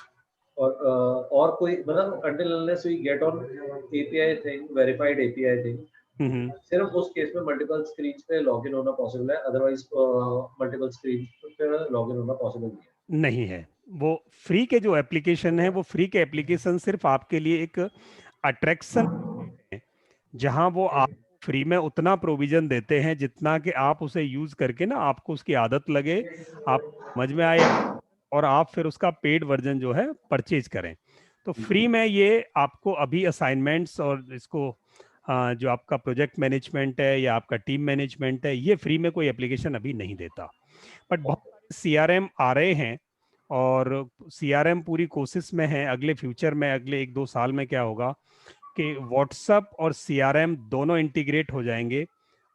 S5: और कोई मतलब until unless we get on API thing, verified API thing, सिर्फ उस केस में मल्टीपल स्क्रीन्स पे लॉगिन होना पॉसिबल है, अदरवाइज मल्टीपल स्क्रीन्स पे लॉगिन होना पॉसिबल नहीं है।
S1: नहीं है। वो फ्री के जो एप्लीकेशन है, वो फ्री के एप्लीकेशन सिर्फ आपके लिए एक अट्रैक्शन है, जहां वो आप फ्री में उतना प्रोविजन देते हैं जितना कि आप उसे यूज करके ना आपको उसकी आदत लगे, आप समझ में आए और आप फिर उसका पेड वर्जन जो है परचेज करें। तो फ्री में ये आपको अभी असाइनमेंट्स और इसको जो आपका प्रोजेक्ट मैनेजमेंट है या आपका टीम मैनेजमेंट है, ये फ्री में कोई एप्लीकेशन अभी नहीं देता। बट बहुत सीआरएम आ रहे हैं और सीआरएम पूरी कोशिश में है, अगले फ्यूचर में अगले 1-2 साल में क्या होगा कि व्हाट्सएप और सीआरएम दोनों इंटीग्रेट हो जाएंगे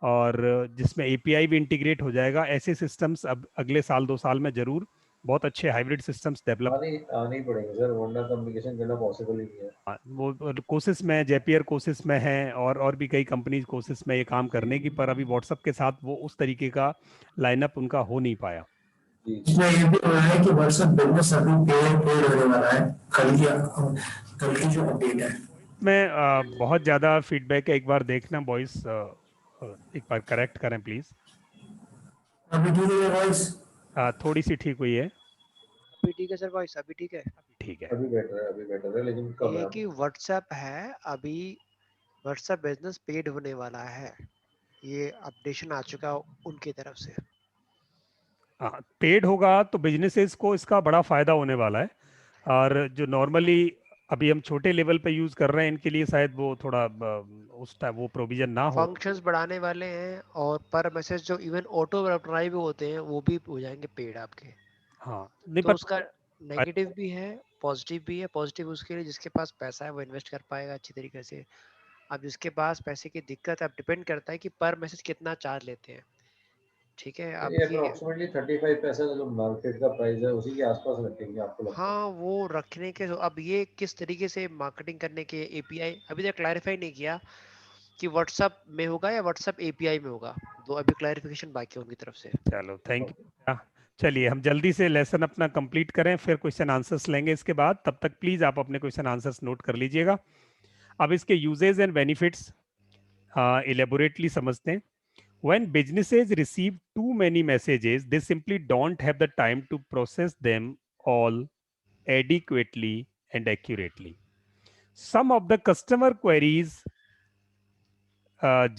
S1: और जिसमें एपीआई भी इंटीग्रेट हो जाएगा। ऐसे सिस्टम्स अब अगले साल 2 साल में जरूर बहुत अच्छे हाइब्रिड सिस्टम्स डेवलप
S5: आने ही पड़ेंगे सर, वरना कम्युनिकेशन करना पॉसिबल ही नहीं है।
S1: वो कोशिश में, जेपीआर कोशिश में है और भी कई कंपनीज कोशिश में ये काम करने की, पर अभी व्हाट्सएप के साथ वो उस तरीके का लाइनअप उनका हो नहीं पाया।
S7: इसमें ये भी हो रहा है कि व्हाट्सएप बिजनेस अभी पेड होने वाला है, कल की जो अपडेट है।
S1: में बहुत ज्यादा फीडबैक है, एक बार देखना वॉइस एक बार करेक्ट करें प्लीज।
S7: अभी ठीक है वॉइस?
S1: थोड़ी सी ठीक हुई है।
S8: अभी ठीक है सर वॉइस? अभी ठीक है?
S1: ठीक है।
S5: अभी बेटर है, लेकिन कम
S8: ये
S5: है।
S8: कि व्हाट्सएप है, अभी व्हाट्सएप बिजनेस पेड होने वाला है, ये अपडेशन आ चुका उनकी तरफ से।
S1: पेड होगा तो बिजनेसेस को इसका बड़ा फायदा होने वाला है, और जो नॉर्मली अभी हम छोटे लेवल पे यूज कर रहे हैं इनके लिए शायद वो थोड़ा उस टाइम वो प्रोविजन ना हो।
S8: फंक्शंस बढ़ाने वाले हैं और पर मैसेज जो इवन ऑटो रिप्लाई भी होते हैं वो भी हो जाएंगे पेड आपके।
S1: हाँ नहीं,
S8: तो
S1: पर
S8: उसका नेगेटिव भी है, पॉजिटिव भी है। पॉजिटिव उसके लिए जिसके पास पैसा है वो इन्वेस्ट कर पाएगा अच्छी तरीके से। अब जिसके पास पैसे की दिक्कत है, अब डिपेंड करता है कि पर मैसेज कितना चार्ज लेते हैं, ठीक है। अब
S5: ये
S8: ये
S5: अप्रोक्सीमेटली 35 पैसे का जो मार्केट का प्राइस है उसी के आसपास रखेंगे आपको लगता है?
S8: हाँ, वो रखने के, अब ये किस तरीके से मार्केटिंग करने के एपीआई अभी तक क्लैरिफाई नहीं किया कि व्हाट्सएप में होगा या व्हाट्सएप एपीआई में होगा, तो अभी क्लैरिफिकेशन बाकी है उनकी तरफ से।
S1: चलो थैंक यू। चलिए हम जल्दी से लेसन अपना कंप्लीट करें, फिर क्वेश्चन आंसर्स लेंगे इसके बाद। तब तक प्लीज आप अपने क्वेश्चन आंसर्स नोट कर लीजिएगा। अब इसके यूजेज एंड बेनिफिट्स इलेबोरेटली समझते हैं। When businesses receive too many messages, they simply don't have the time to process them all adequately and accurately. Some of the customer queries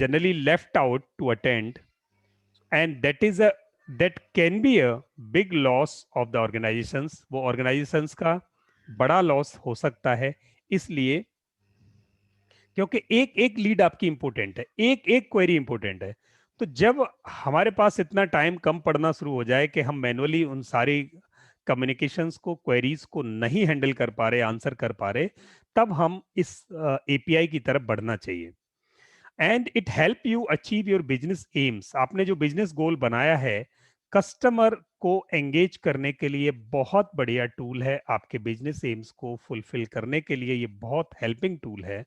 S1: generally left out to attend, and that can be a big loss of the organizations. वो organizations का बड़ा loss हो सकता है, इसलिए क्योंकि एक एक लीड आपकी इंपॉर्टेंट है, एक एक क्वेरी इंपॉर्टेंट है। तो जब हमारे पास इतना टाइम कम पड़ना शुरू हो जाए कि हम मैनुअली उन सारी कम्युनिकेशंस को, क्वेरीज को नहीं हैंडल कर पा रहे, आंसर कर पा रहे, तब हम इस एपीआई की तरफ बढ़ना चाहिए। And it help you achieve your business AIIMS. आपने जो बिजनेस गोल बनाया है, कस्टमर को एंगेज करने के लिए बहुत बढ़िया टूल है। आपके बिजनेस एम्स को फुलफिल करने के लिए ये बहुत हेल्पिंग टूल है।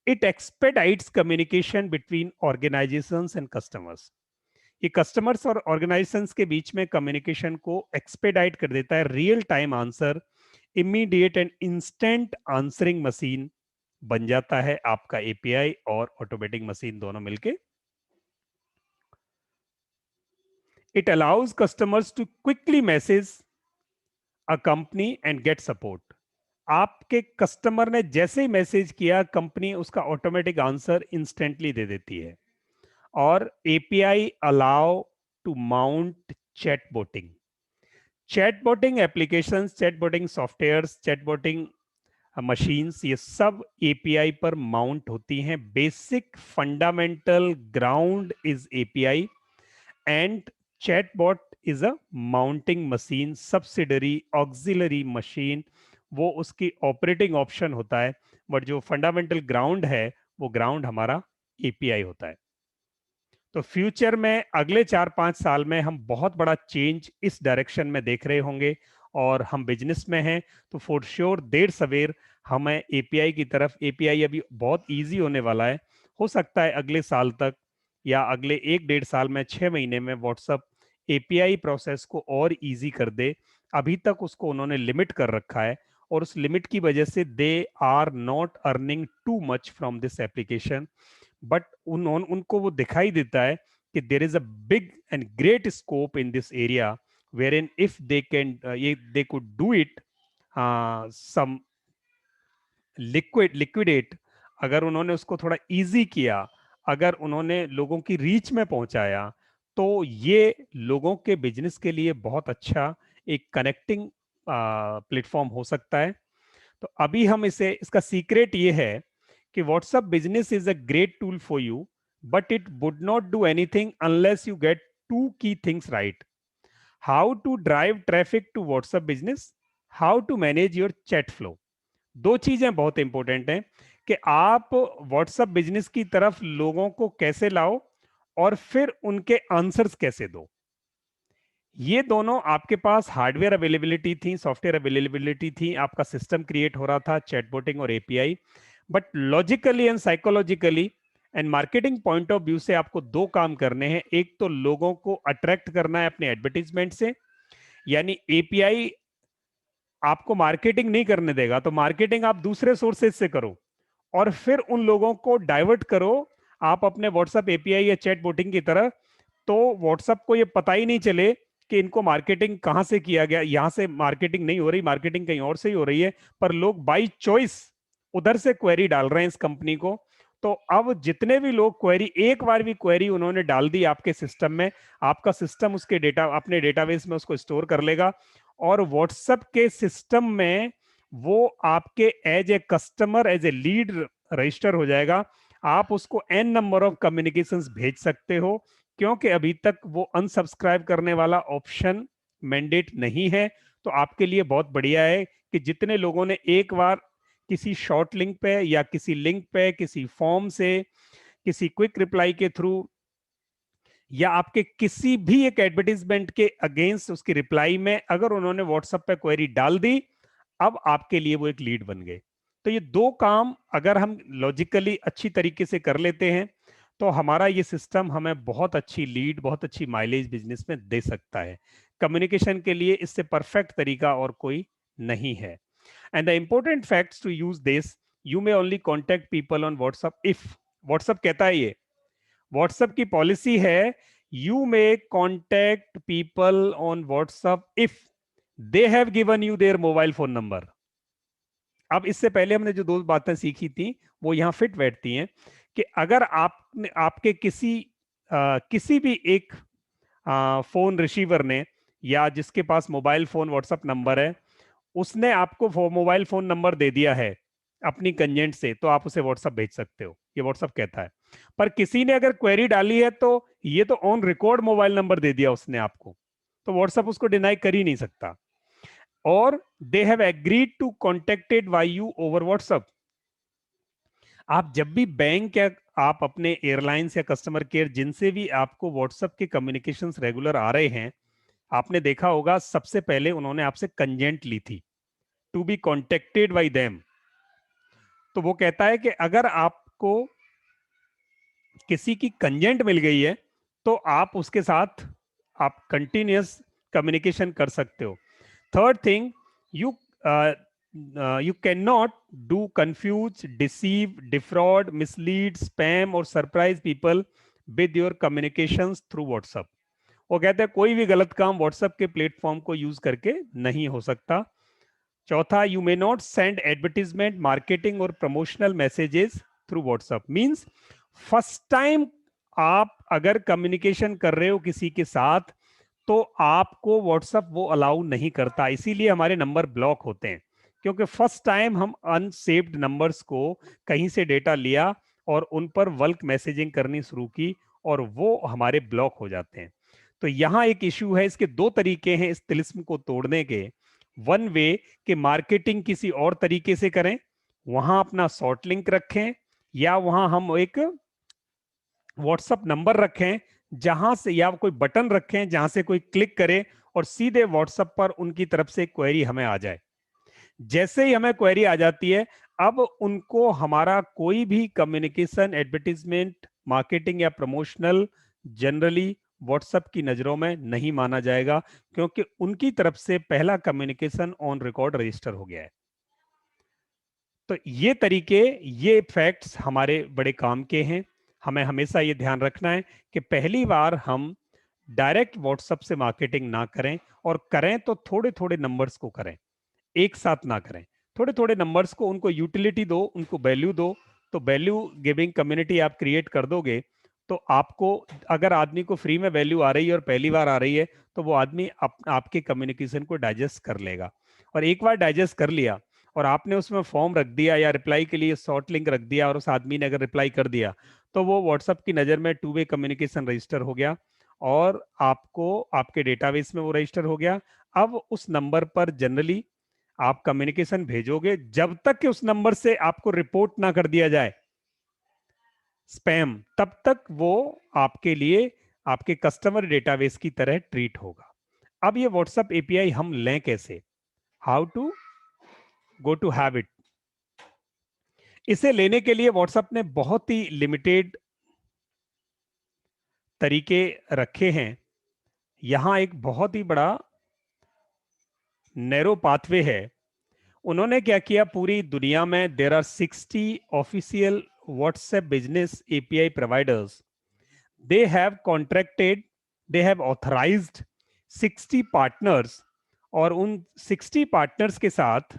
S1: It expedites communication between organizations and customers. ये कस्टमर्स और ऑर्गेनाइजेशंस के बीच में कम्युनिकेशन को एक्सपेडाइट कर देता है। Real time answer, immediate and instant answering machine बन जाता है आपका एपीआई और ऑटोमेटिक मशीन दोनों मिलके। It allows customers to quickly message a company and get support. आपके कस्टमर ने जैसे ही मैसेज किया, कंपनी उसका ऑटोमेटिक आंसर इंस्टेंटली दे देती है। और API allow to mount chatboting. Chatboting applications, chatboting softwares, chatboting machines, ये सब API पर माउंट होती हैं. Basic fundamental ground is API and chatbot is a mounting machine, subsidiary auxiliary machine. वो उसकी ऑपरेटिंग ऑप्शन होता है, बट जो फंडामेंटल ग्राउंड है वो ग्राउंड हमारा API होता है. तो फ्यूचर में अगले 4-5 साल में हम बहुत बड़ा चेंज इस डायरेक्शन में देख रहे होंगे, और हम बिजनेस में हैं तो फॉर श्योर देर सवेर हमें API की तरफ, API अभी बहुत इजी होने वाला है. हो सकता है अगले साल तक या अगले 1-1.5 साल में, 6 महीने में व्हाट्सएप API प्रोसेस को और इजी कर दे. अभी तक उसको उन्होंने लिमिट कर रखा है, और उस लिमिट की वजह से they are not earning too much from this application. But उनको वो दिखाई देता है कि there is a big and great scope in this area wherein if they can they could do it some liquidate. अगर उन्होंने उसको थोड़ा इजी किया, अगर उन्होंने लोगों की रीच में पहुंचाया, तो ये लोगों के बिजनेस के लिए बहुत अच्छा एक कनेक्टिंग प्लेटफॉर्म हो सकता है. तो अभी हम इसका सीक्रेट ये है कि WhatsApp business is a great tool for you, but it would not do anything unless you get 2 key things right. How to drive traffic to WhatsApp business, how to manage your chat flow. 2 चीजें बहुत important हैं कि आप WhatsApp business की तरफ लोगों को कैसे लाओ और फिर उनके आंसर्स कैसे दो. ये दोनों आपके पास हार्डवेयर अवेलेबिलिटी थी, सॉफ्टवेयर अवेलेबिलिटी थी, आपका सिस्टम क्रिएट हो रहा था चैटबॉटिंग और API. But logically and psychologically and marketing point of view से आपको 2 काम करने हैं. एक तो लोगों को अट्रैक्ट करना है अपने एडवर्टीजमेंट से, यानी API आपको मार्केटिंग नहीं करने देगा, तो मार्केटिंग आप दूसरे सोर्सेज से करो, और फिर उन लोगों को डाइवर्ट करो आप अपने व्हाट्सएप API या चैटबॉटिंग की तरह. तो व्हाट्सएप को ये पता ही नहीं चले कि इनको मार्केटिंग कहां से किया गया. यहां से मार्केटिंग नहीं हो रही, मार्केटिंग कहीं और से ही हो रही है, पर लोग बाई चॉइस उधर से क्वेरी डाल रहे हैं इस कंपनी को. तो अब जितने भी लोग क्वेरी, एक बार भी क्वेरी उन्होंने डाल दी आपके सिस्टम में, आपका सिस्टम उसके डेटा, अपने डेटाबेस में उसको स्टोर कर लेगा, और व्हाट्सएप के सिस्टम में वो आपके as a customer, as a lead register हो जाएगा. आप उसको n नंबर ऑफ कम्युनिकेशंस भेज सकते हो, क्योंकि अभी तक वो अनसब्सक्राइब करने वाला ऑप्शन मैंडेट नहीं है. तो आपके लिए बहुत बढ़िया है कि जितने लोगों ने एक बार किसी शॉर्ट लिंक पे या किसी लिंक पे, किसी फॉर्म से, किसी क्विक रिप्लाई के थ्रू, या आपके किसी भी एक एडवर्टीजमेंट के अगेंस्ट उसकी रिप्लाई में अगर उन्होंने व्हाट्सएप पे क्वेरी डाल दी, अब आपके लिए वो एक लीड बन गए. तो ये 2 काम अगर हम लॉजिकली अच्छी तरीके से कर लेते हैं, तो हमारा ये सिस्टम हमें बहुत अच्छी लीड, बहुत अच्छी माइलेज बिजनेस में दे सकता है. कम्युनिकेशन के लिए इससे परफेक्ट तरीका और कोई नहीं है. And the important facts to use this, you may only contact people on WhatsApp if, WhatsApp कहता है ये, WhatsApp की पॉलिसी है, you may contact people on WhatsApp if they have given you their mobile phone number. अब इससे पहले हमने जो 2 बातें सीखी थी वो यहाँ फिट बैठती हैं कि अगर आपके किसी भी एक फोन रिसीवर ने, या जिसके पास मोबाइल फोन WhatsApp नंबर है, उसने आपको मोबाइल फोन नंबर दे दिया है अपनी कंजेंट से, तो आप उसे व्हाट्सएप भेज सकते हो, ये व्हाट्सएप कहता है. पर किसी ने अगर क्वेरी डाली है, तो ये तो ऑन रिकॉर्ड मोबाइल नंबर दे दिया उसने आपको, तो व्हाट्सएप उसको डिनाई कर ही नहीं सकता. और they have agreed to contacted by you over WhatsApp. आप जब भी बैंक या आप अपने एयरलाइंस या कस्टमर केयर, जिनसे भी आपको व्हाट्सएप के कम्युनिकेशंस रेगुलर आ रहे हैं, आपने देखा होगा सबसे पहले उन्होंने आपसे कंजेंट ली थी to be contacted by them. तो वो कहता है कि अगर आपको किसी की कंजेंट मिल गई है, तो आप उसके साथ आप कंटिन्यूअस कम्युनिकेशन कर सकते हो. Third thing, you cannot do confuse, deceive, defraud, mislead, spam or surprise people with your communications through WhatsApp. वो कहते हैं कोई भी गलत काम WhatsApp के प्लेटफॉर्म को यूज करके नहीं हो सकता. चौथा, you may not send advertisement, marketing और promotional messages through WhatsApp. Means first time आप अगर कम्युनिकेशन कर रहे हो किसी के साथ तो आपको व्हाट्सएप वो अलाउ नहीं करता, इसीलिए हमारे नंबर ब्लॉक होते हैं, क्योंकि फर्स्ट टाइम हम अनसेव्ड नंबर्स को कहीं से डेटा लिया और उन पर बल्क मैसेजिंग करनी शुरू की और वो हमारे ब्लॉक हो जाते हैं। तो यहाँ एक इश्यू है, इसके दो तरीके हैं इस तिलिस्म को तोड़ने के। वन वे कि मार्केटिंग किसी और तरीके से करें, वहां अपना शॉर्ट लिंक रखें, या वहां हम एक व्हाट्सएप नंबर रखें जहां से, या कोई बटन रखें जहां से कोई क्लिक करे और सीधे व्हाट्सएप पर उनकी तरफ से क्वेरी हमें आ जाए। जैसे ही हमें क्वेरी आ जाती है, अब उनको हमारा कोई भी कम्युनिकेशन, एडवर्टीजमेंट, मार्केटिंग या प्रमोशनल जनरली व्हाट्सएप की नजरों में नहीं माना जाएगा, क्योंकि उनकी तरफ से पहला कम्युनिकेशन ऑन रिकॉर्ड रजिस्टर हो गया है। तो ये तरीके, ये फैक्ट्स हमारे बड़े काम के हैं। हमें हमेशा ये ध्यान रखना है कि पहली बार हम डायरेक्ट व्हाट्सएप से मार्केटिंग ना करें, और करें तो थोड़े थोड़े नंबर्स को करें, एक साथ ना करें। थोड़े थोड़े नंबर्स को, उनको यूटिलिटी दो, उनको वैल्यू दो। तो वैल्यू गिविंग कम्युनिटी आप क्रिएट कर दोगे तो आपको, अगर आदमी को फ्री में वैल्यू आ रही है और पहली बार आ रही है, तो वो आदमी आपके कम्युनिकेशन को डाइजेस्ट कर लेगा। और एक बार डाइजेस्ट कर लिया और आपने उसमें फॉर्म रख दिया या रिप्लाई के लिए शॉर्ट लिंक रख दिया और उस आदमी ने अगर रिप्लाई कर दिया, तो वो व्हाट्सएप की नज़र में टू वे कम्युनिकेशन रजिस्टर हो गया और आपको आपके डेटाबेस में वो रजिस्टर हो गया। अब उस नंबर पर जनरली आप कम्युनिकेशन भेजोगे जब तक कि उस नंबर से आपको रिपोर्ट ना कर दिया जाए स्पैम, तब तक वो आपके लिए आपके कस्टमर डेटाबेस की तरह ट्रीट होगा। अब ये व्हाट्सएप एपीआई हम लें कैसे? How to go to have it? इसे लेने के लिए व्हाट्सएप ने बहुत ही लिमिटेड तरीके रखे हैं। यहां एक बहुत ही बड़ा नैरो पाथवे है। उन्होंने क्या किया, पूरी दुनिया में there are 60 official WhatsApp business API providers. They have contracted, they have authorized 60 partners, और उन 60 पार्टनर्स के साथ,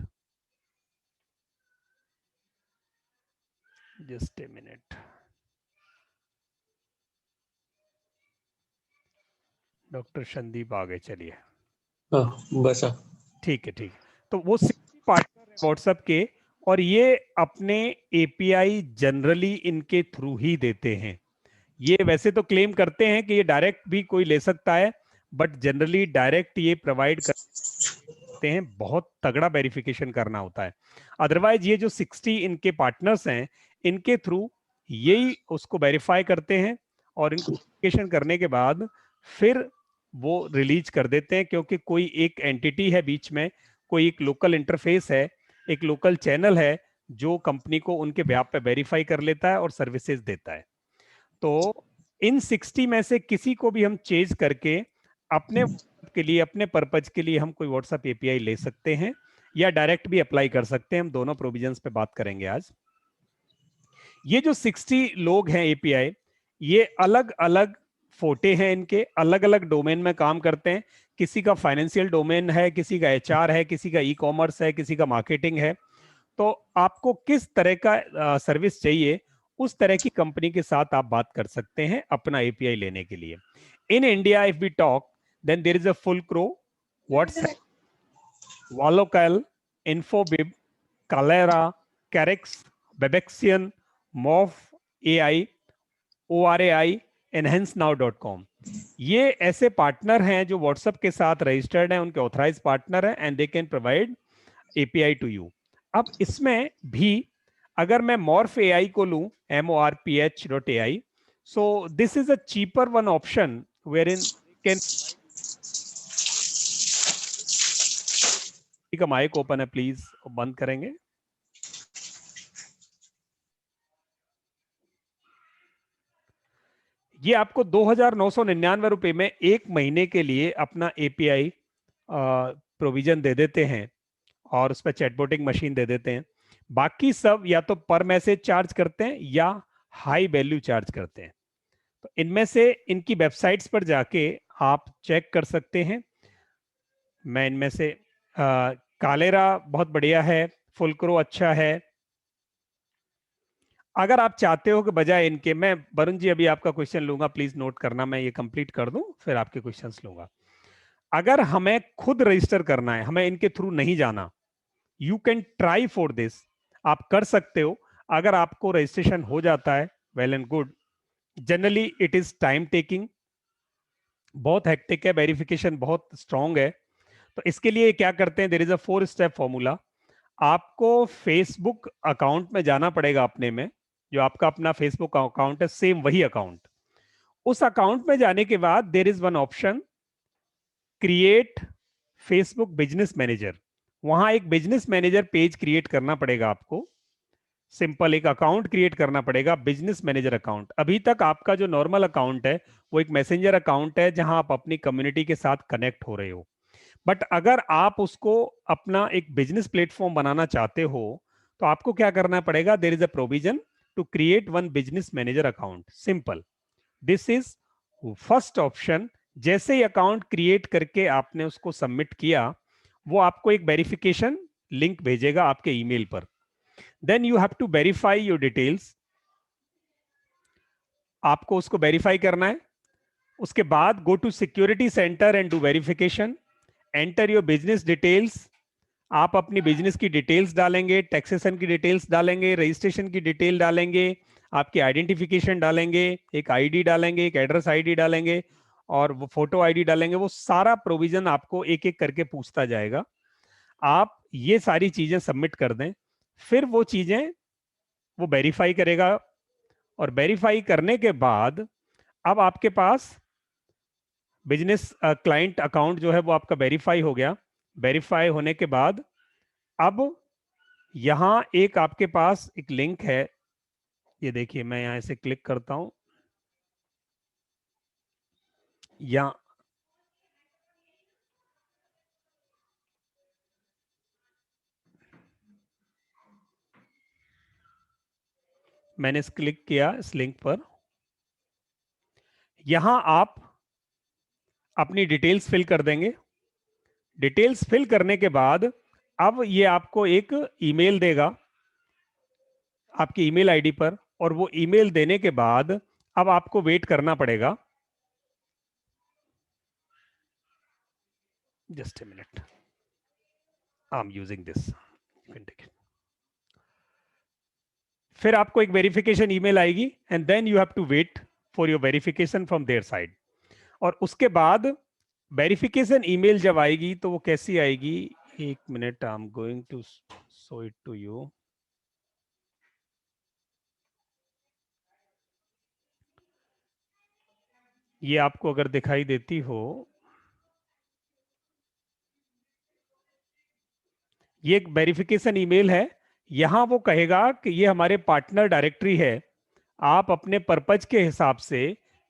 S1: just a minute, doctor Sandeep आगे चलिए।
S4: बस
S1: ठीक है, ठीक है। तो वो 60 पार्टनर है व्हाट्सएप के, और ये अपने एपीआई जनरली इनके थ्रू ही देते हैं। ये वैसे तो क्लेम करते हैं कि ये डायरेक्ट भी कोई ले सकता है, बट जनरली डायरेक्ट ये प्रोवाइड करते हैं। बहुत तगड़ा वेरिफिकेशन करना होता है, अदरवाइज ये जो 60 इनके पार्टनर्स हैं, इनके थ्रू यही उसको वेरीफाई करते हैं और इनको वेरिफिकेशन करने के बाद फिर वो रिलीज कर देते हैं, क्योंकि कोई एक एंटिटी है बीच में, कोई एक लोकल इंटरफेस है, एक लोकल चैनल है जो कंपनी को उनके व्याप पे वेरीफाई कर लेता है और सर्विसेज देता है। तो इन 60 में से किसी को भी हम चेंज करके अपने के लिए, अपने पर्पज के लिए हम कोई व्हाट्सएप एपीआई ले सकते हैं, या डायरेक्ट भी अप्लाई कर सकते हैं। हम दोनों प्रोविजंस पे बात करेंगे आज। ये जो 60 लोग हैं एपीआई, ये अलग अलग फोटे हैं, इनके अलग अलग डोमेन में काम करते हैं। किसी का फाइनेंशियल डोमेन है, किसी का एचआर है, किसी का ई कॉमर्स है, किसी का मार्केटिंग है। तो आपको किस तरह का सर्विस चाहिए, उस तरह की कंपनी के साथ आप बात कर सकते हैं अपना एपीआई लेने के लिए। In India if we talk, then there is a फुलक्रो, व्हाट्सएप, वॉलोकैल, इन्फोबिब, कालेरा, कैरेक्स, वेबेक्सियन, मॉफ एआई, ORAI, enhancenow.com। ये ऐसे पार्टनर हैं जो व्हाट्सएप के साथ रजिस्टर्ड हैं, उनके ऑथराइज पार्टनर हैं, and they can provide API to you. अब इसमें भी अगर मैं मॉर्फ एआई को लूं, morph.ai, so this is a cheaper one option wherein can का माइक ओपन है, प्लीज बंद करेंगे। ये आपको 2,999 रुपए में एक महीने के लिए अपना एपीआई प्रोविजन दे देते हैं, और उस पर चैटबॉटिंग मशीन दे देते हैं। बाकी सब या तो पर मैसेज चार्ज करते हैं या हाई वैल्यू चार्ज करते हैं। तो इनमें से इनकी वेबसाइट्स पर जाके आप चेक कर सकते हैं। मैं इनमें से कालेरा बहुत बढ़िया है, फुलक्रो अच्छा है, अगर आप चाहते हो कि बजाय इनके, मैं वरुण जी अभी आपका क्वेश्चन लूंगा, प्लीज नोट करना, मैं ये कंप्लीट कर दूं फिर आपके क्वेश्चंस लूंगा। अगर हमें खुद रजिस्टर करना है, हमें इनके थ्रू नहीं जाना, you can try for this, आप कर सकते हो। अगर आपको रजिस्ट्रेशन हो जाता है, well and good. Generally it is time taking, बहुत हेक्टिक है, वेरिफिकेशन बहुत स्ट्रांग है। तो इसके लिए क्या करते हैं, there is a 4 step formula. आपको फेसबुक अकाउंट में जाना पड़ेगा अपने में, जो आपका अपना फेसबुक अकाउंट है, सेम वही अकाउंट। उस अकाउंट में जाने के बाद there is one option, create Facebook business manager. वहां एक बिजनेस मैनेजर पेज क्रिएट करना पड़ेगा आपको। सिंपल एक अकाउंट क्रिएट करना पड़ेगा, बिजनेस मैनेजर अकाउंट। अभी तक आपका जो नॉर्मल अकाउंट है वो एक मैसेंजर अकाउंट है, जहां आप अपनी कम्युनिटी के साथ कनेक्ट हो रहे हो। बट अगर आप उसको अपना एक बिजनेस प्लेटफॉर्म बनाना चाहते हो, तो आपको क्या करना पड़ेगा, there is a provision to create one business manager account. Simple, this is first option. जैसे ही अकाउंट क्रिएट करके आपने उसको सबमिट किया, वो आपको एक वेरिफिकेशन लिंक भेजेगा आपके ईमेल पर। Then you have to verify your details, आपको उसको वेरीफाई करना है। उसके बाद go to security centre and do verification, enter your business details. आप अपनी बिजनेस की डिटेल्स डालेंगे, टैक्सेशन की डिटेल्स डालेंगे, रजिस्ट्रेशन की डिटेल डालेंगे, आपकी आइडेंटिफिकेशन डालेंगे, एक आईडी डालेंगे, एक एड्रेस आईडी डालेंगे, और वो फोटो आईडी डालेंगे। वो सारा प्रोविजन आपको एक एक करके पूछता जाएगा। आप ये सारी चीजें सबमिट कर दें, फिर वो चीजें वो वेरीफाई करेगा, और वेरीफाई करने के बाद अब आपके पास बिजनेस क्लाइंट अकाउंट जो है वो आपका वेरीफाई हो गया। वेरीफाई होने के बाद अब यहां एक आपके पास एक लिंक है, ये देखिए, मैं यहां से क्लिक करता हूं, या मैंने क्लिक किया इस लिंक पर। यहां आप अपनी डिटेल्स फिल कर देंगे। डिटेल्स फिल करने के बाद अब ये आपको एक ईमेल देगा आपकी ईमेल आईडी पर, और वो ईमेल देने के बाद अब आपको वेट करना पड़ेगा। Just a minute, I am using this, you can take it. फिर आपको एक वेरिफिकेशन ईमेल आएगी, and then you have to wait for your verification from their side. और उसके बाद वेरिफिकेशन ईमेल जब आएगी तो वो कैसी आएगी, एक मिनट, I am going to show it to you. ये आपको अगर दिखाई देती हो, ये एक वेरिफिकेशन ईमेल है। यहां वो कहेगा कि ये हमारे पार्टनर डायरेक्टरी है, आप अपने पर्पज के हिसाब से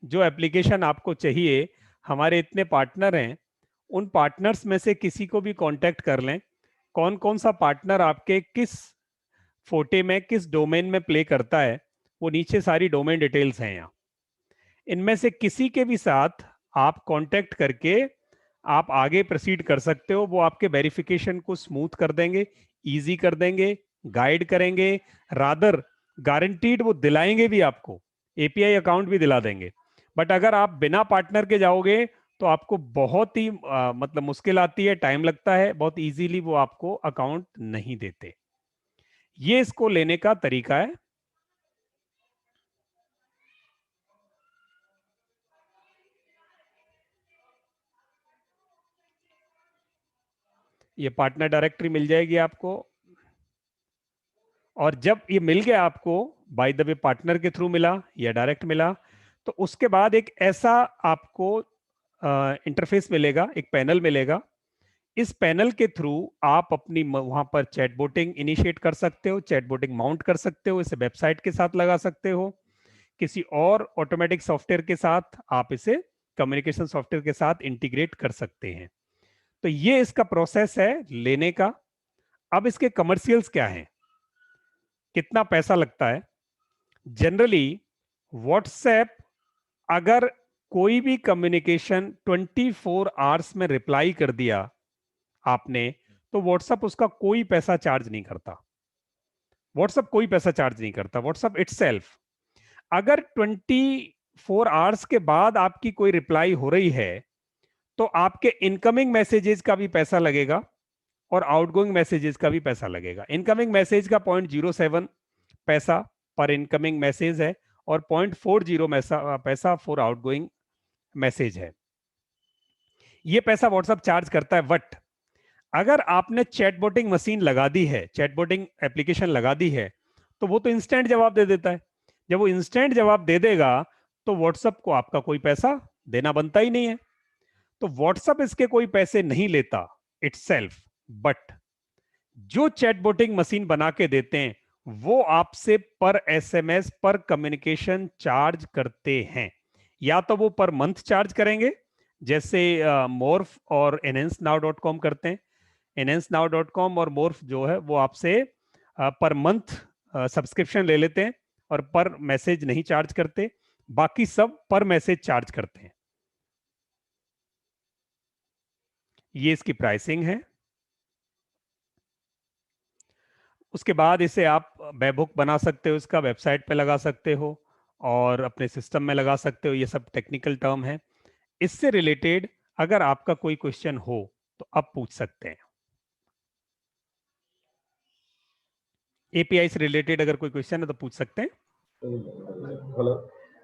S1: जो एप्लीकेशन आपको चाहिए, हमारे इतने पार्टनर हैं, उन पार्टनर्स में से किसी को भी कांटेक्ट कर लें। कौन कौन सा पार्टनर आपके किस फोटे में, किस डोमेन में प्ले करता है, वो नीचे सारी डोमेन डिटेल्स हैं यहाँ। इनमें से किसी के भी साथ आप कांटेक्ट करके आप आगे प्रोसीड कर सकते हो। वो आपके वेरिफिकेशन को स्मूथ कर देंगे, इजी कर देंगे, गाइड करेंगे, रादर गारंटीड वो दिलाएंगे भी, आपको एपीआई अकाउंट भी दिला देंगे। बट अगर आप बिना पार्टनर के जाओगे तो आपको बहुत ही मतलब मुश्किल आती है, टाइम लगता है, बहुत इजीली वो आपको अकाउंट नहीं देते। ये इसको लेने का तरीका है। ये पार्टनर डायरेक्टरी मिल जाएगी आपको, और जब ये मिल गया आपको, बाय द वे पार्टनर के थ्रू मिला या डायरेक्ट मिला, तो उसके बाद एक ऐसा आपको इंटरफेस मिलेगा, एक पैनल मिलेगा। इस पैनल के थ्रू आप अपनी वहां पर चैटबोटिंग इनिशिएट कर सकते हो, चैटबोटिंग माउंट कर सकते हो, इसे वेबसाइट के साथ लगा सकते हो, किसी और ऑटोमेटिक सॉफ्टवेयर के साथ आप इसे कम्युनिकेशन सॉफ्टवेयर के साथ इंटीग्रेट कर सकते हैं। तो ये इसका प्रोसेस है लेने का। अब इसके कमर्शियल्स क्या हैं, कितना पैसा लगता है। जनरली व्हाट्सएप, अगर कोई भी कम्युनिकेशन 24 आवर्स में रिप्लाई कर दिया आपने, तो व्हाट्सएप उसका कोई पैसा चार्ज नहीं करता। व्हाट्सएप कोई पैसा चार्ज नहीं करता, व्हाट्सएप इटसेल्फ। अगर 24 आवर्स के बाद आपकी कोई रिप्लाई हो रही है तो आपके इनकमिंग मैसेजेस का भी पैसा लगेगा और आउटगोइंग मैसेजेस का भी पैसा लगेगा। इनकमिंग मैसेज का 0.07 पैसा पर इनकमिंग मैसेज है और 0.40 पैसा फॉर आउटगोइंग मैसेज है। ये पैसा व्हाट्सएप चार्ज करता है। बट अगर आपने चैटबॉटिंग मशीन लगा दी है, चैटबॉटिंग एप्लीकेशन लगा दी है, तो वो तो इंस्टेंट जवाब दे देता है। जब वो इंस्टेंट जवाब दे देगा तो व्हाट्सएप को आपका कोई पैसा देना बनता ही नहीं है। तो व्हाट्सएप इसके कोई पैसे नहीं लेता इटसेल्फ, बट जो चैटबॉटिंग मशीन बना के देते हैं वो आपसे पर एसएमएस पर कम्युनिकेशन चार्ज करते हैं। या तो वो पर मंथ चार्ज करेंगे, जैसे मोर्फ और enhanceNow.com करते हैं। enhanceNow.com और मोर्फ जो है वो आपसे पर मंथ सब्सक्रिप्शन ले लेते हैं और पर मैसेज नहीं चार्ज करते। बाकी सब पर मैसेज चार्ज करते हैं। ये इसकी प्राइसिंग है। उसके बाद इसे आप वेबहुक बना सकते हो, इसका वेबसाइट पे लगा सकते हो और अपने सिस्टम में लगा सकते हो। ये सब टेक्निकल टर्म है। इससे रिलेटेड अगर आपका कोई क्वेश्चन हो तो आप पूछ सकते हैं। एपीआई से रिलेटेड अगर कोई क्वेश्चन है तो पूछ सकते हैं।
S5: Hello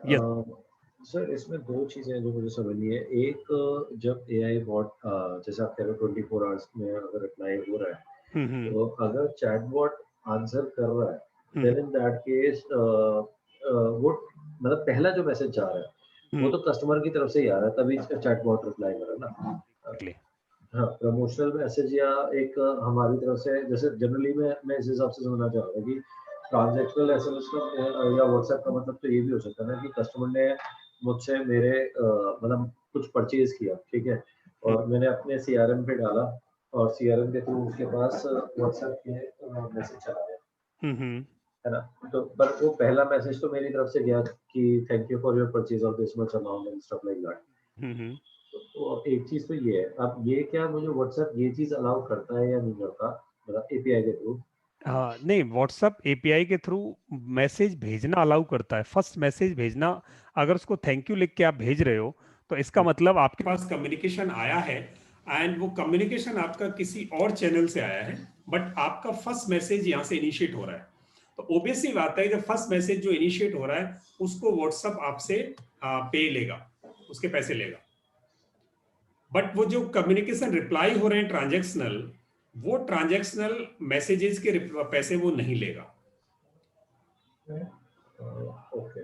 S1: yes.
S5: सर, इसमें दो चीजें जो मुझे समझनी है। एक, जब एआई बॉट जैसे आप कह रहे हो 24 आवर्स में अगर रिप्लाई हो रहा है, तो अगर चैटबॉट आंसर कर रहा है, देन इन दैट केस वो मतलब पहला जो मैसेज जा रहा है वो तो कस्टमर की तरफ से ही आ रहा है, तभी चैटबॉट रिप्लाई कर रहा है ना। हाँ, प्रमोशनल मैसेज या एक हमारी तरफ से, जैसे जनरली मैं इस हिसाब से समझना चाह रहा हूँ कि ट्रांजैक्शनल एसएमएस का या व्हाट्सएप का मतलब तो ये भी हो सकता है ना कि कस्टमर ने मुझसे मेरे मतलब कुछ परचेज किया, ठीक है, और मैंने अपने सीआरएम पे डाला और सीआरएम के थ्रू उसके पास व्हाट्सएप के मैसेज चला गया, है ना। तो पर वो पहला मैसेज तो मेरी तरफ से गया कि thank you for your purchase of this much amount and stuff like that. तो एक चीज तो ये है। अब ये क्या मुझे व्हाट्सएप ये चीज अलाउ करता है या नहीं करता, मतलब एपीआई के थ्रू?
S1: हाँ, नहीं, व्हाट्सएप एपीआई के थ्रू मैसेज भेजना अलाउ करता है। फर्स्ट मैसेज भेजना, अगर उसको थैंक यू लिख के आप भेज रहे हो तो इसका मतलब आपके पास कम्युनिकेशन आया है एंड वो कम्युनिकेशन आपका किसी और चैनल से आया है, बट आपका फर्स्ट मैसेज यहाँ से इनिशिएट हो रहा है। तो ऑब्वियसली बात है कि फर्स्ट मैसेज जो इनिशिएट हो रहा है उसको व्हाट्सएप आपसे पे लेगा, उसके पैसे लेगा। बट वो जो कम्युनिकेशन रिप्लाई हो रहे हैं ट्रांजैक्शनल, वो ट्रांजैक्शनल मैसेजेस के पैसे वो नहीं लेगा।
S5: ओके।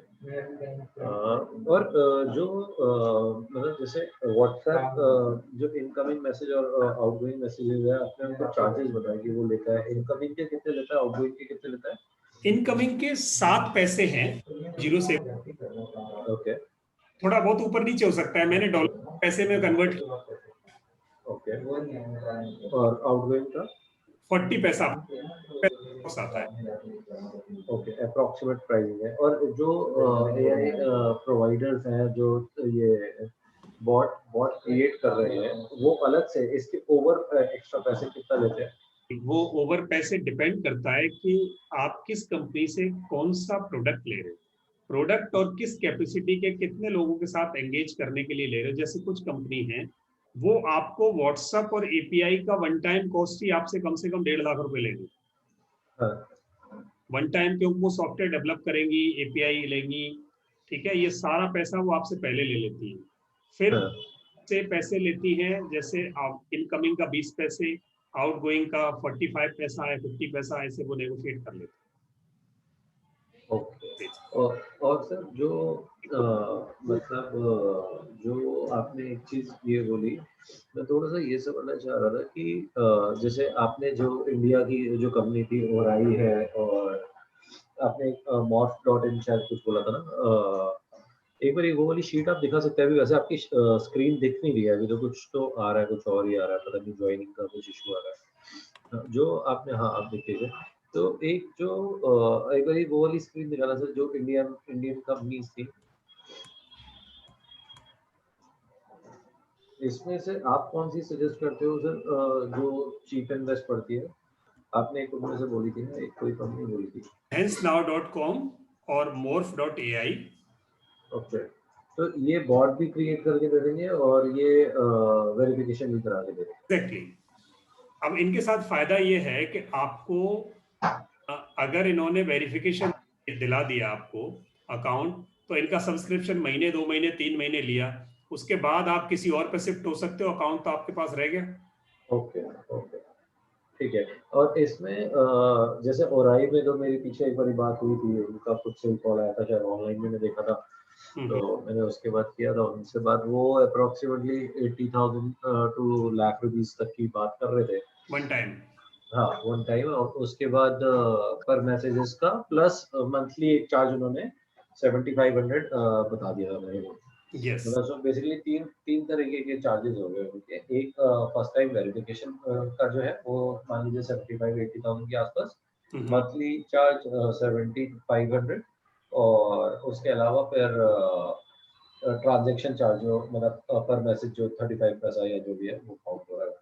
S5: और जो मतलब जैसे व्हाट्सएप जो इनकमिंग मैसेज और आउटगोइंग मैसेजेस है, आपने उनको चार्जेस बताया कि वो लेता है, इनकमिंग के कितने लेता है, आउटगोइंग के कितने लेता है?
S1: इनकमिंग के 7 पैसे हैं, 0 से।
S5: ओके,
S1: थोड़ा बहुत ऊपर नीचे हो सकता है, मैंने डॉलर पैसे में कन्वर्ट किया।
S5: ओके। और आउटगोइंग का
S1: 40 पैसा आता है।
S5: ओके, अप्रोक्सीमेट प्राइसिंग है। और जो एआई प्रोवाइडर्स हैं जो ये बॉट बॉट क्रिएट कर रहे हैं, वो अलग से इसके ओवर एक्स्ट्रा पैसे कितना लेते हैं?
S1: वो ओवर पैसे डिपेंड करता है कि आप किस कंपनी से कौन सा प्रोडक्ट ले रहे हो, प्रोडक्ट और किस कैपेसिटी के कितने लोगों के साथ एंगेज करने के लिए ले रहे हो। जैसे कुछ कंपनी है वो आपको व्हाट्सएप और एपीआई का वन टाइम कॉस्ट ही आपसे कम से कम 1.5 लाख रुपए लेंगी। वन टाइम के वो सॉफ्टवेयर डेवलप करेंगी, एपीआई लेंगी, ठीक है, ये सारा पैसा वो आपसे पहले ले लेती है। फिर से पैसे लेती हैं, जैसे इनकमिंग का 20 पैसे, आउटगोइंग का 45 पैसा है, 50 पैसा, ऐसे वो नेगोशिएट कर लेते हैं।
S5: ओके। और सर जो मतलब जो आपने एक चीज ये बोली, मैं थोड़ा सा ये समझना चाह रहा था कि जैसे आपने जो इंडिया की जो कंपनी थी ओराई है, और आपने morph.in शायद कुछ बोला था ना, एक बार ये वो वाली शीट आप दिखा सकते हैं? अभी वैसे आपकी स्क्रीन दिख नहीं रही है अभी, तो कुछ तो आ रहा है, कुछ और ही आ रहा है, पता नहीं ज्वाइनिंग का कुछ इशू आ रहा है जो आपने, हाँ आप देखिए। तो एक जो एक बार वो वाली स्क्रीन दिखाना सर, जो इंडियन कंपनीज थी, इसमें से आप कौन सी सजेस्ट करते हो सर जो चीप एंड बेस्ट पड़ती है? आपने एक उनमें से बोली थी ना, एक कोई कंपनी बोली थी,
S1: Hensenow.com और morph.ai।
S5: ओके, तो ये बॉट भी क्रिएट करके दे देंगे और ये वेरिफिकेशन भी करा के दे देंगे।
S1: एग्जैक्टली। अब इनके साथ फायदा ये है कि आपको अगर इन्होंने वेरिफिकेशन दिला दिया आपको अकाउंट, तो इनका सब्सक्रिप्शन महीने 2 महीने 3 महीने लिया, उसके बाद आप किसी और पे शिफ्ट हो सकते हो, अकाउंट तो आपके पास रह गया।
S5: ओके ओके, ठीक है। और इसमें जैसे ओराई में तो मेरी पीछे एक बारी बात हुई थी, उनका कुछ से कॉल आया था, शायद ऑनलाइन में मैं देखा था, तो मैंने उसके बाद किया था उनसे बात, वो अप्रोक्सीमेटली 80,000 टू लाख रुपीस तक की बात कर रहे थे
S1: वन टाइम।
S5: हाँ, वन टाइम। और उसके बाद पर मैसेजेस का प्लस मंथली एक चार्ज उन्होंने 7500 बता दिया था मेरे को।
S1: यस।
S5: मतलब सो बेसिकली तीन तरीके के चार्जेस हो गए उनके। एक फर्स्ट टाइम वेरिफिकेशन का जो है वो मान लीजिए 75-80,000 के आसपास, मंथली चार्ज 7500, और उसके अलावा फिर ट्रांजैक्शन चार्ज जो मतलब पर मैसेज जो 35 पैसा या जो भी है वो काउंट हो रहा है।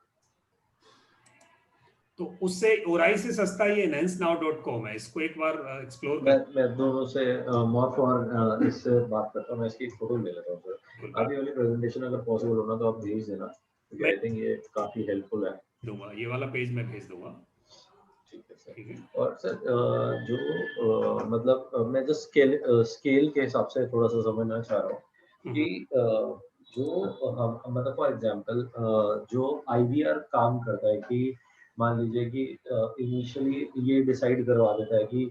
S1: तो उससे ओराई से सस्ता ये Hensenow.com है, इसको एक बार एक्सप्लोर
S5: मैं दोनों से मॉर्फ और इससे बात करता हूँ, मैं इसकी फोटो ले लेता हूँ सर। अभी वाली प्रेजेंटेशन अगर पॉसिबल होना तो आप भेज देना, क्योंकि आई थिंक ये काफी हेल्पफुल है।
S1: दूंगा, ये वाला पेज मैं भेज दूंगा।
S5: ठीक है सर।
S1: ठीक है।
S5: और सर जो मतलब मैं जस्ट स्केल के हिसाब से थोड़ा सा समझना चाह रहा हूँ कि जो हम मतलब फॉर एग्जांपल जो आईवीआर काम करता है कि मान लीजिए कि इनिशियली ये डिसाइड करवा देता है कि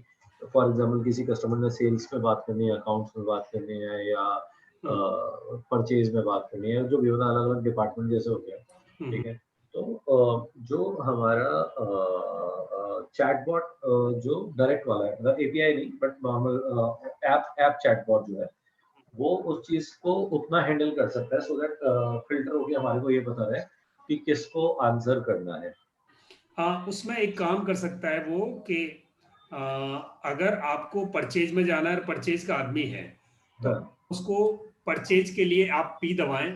S5: फॉर एग्जांपल किसी कस्टमर ने सेल्स में बात करनी है, अकाउंट्स में बात करनी है, या परचेज में बात करनी है, जो भी होता है, अलग अलग डिपार्टमेंट जैसे हो गया, ठीक है। तो जो हमारा चैटबॉट जो डायरेक्ट वाला है, मतलब एपीआई नहीं बट नॉर्मल ऐप चैटबॉट जो है, वो उस चीज को उतना हैंडल कर सकता है, सो दैट फिल्टर होके हमारे को ये बता रहा है कि किसको आंसर करना है।
S1: उसमें एक काम कर सकता है वो कि अगर आपको परचेज में जाना है, परचेज का आदमी है, तो उसको परचेज के लिए आप पी दबाएं,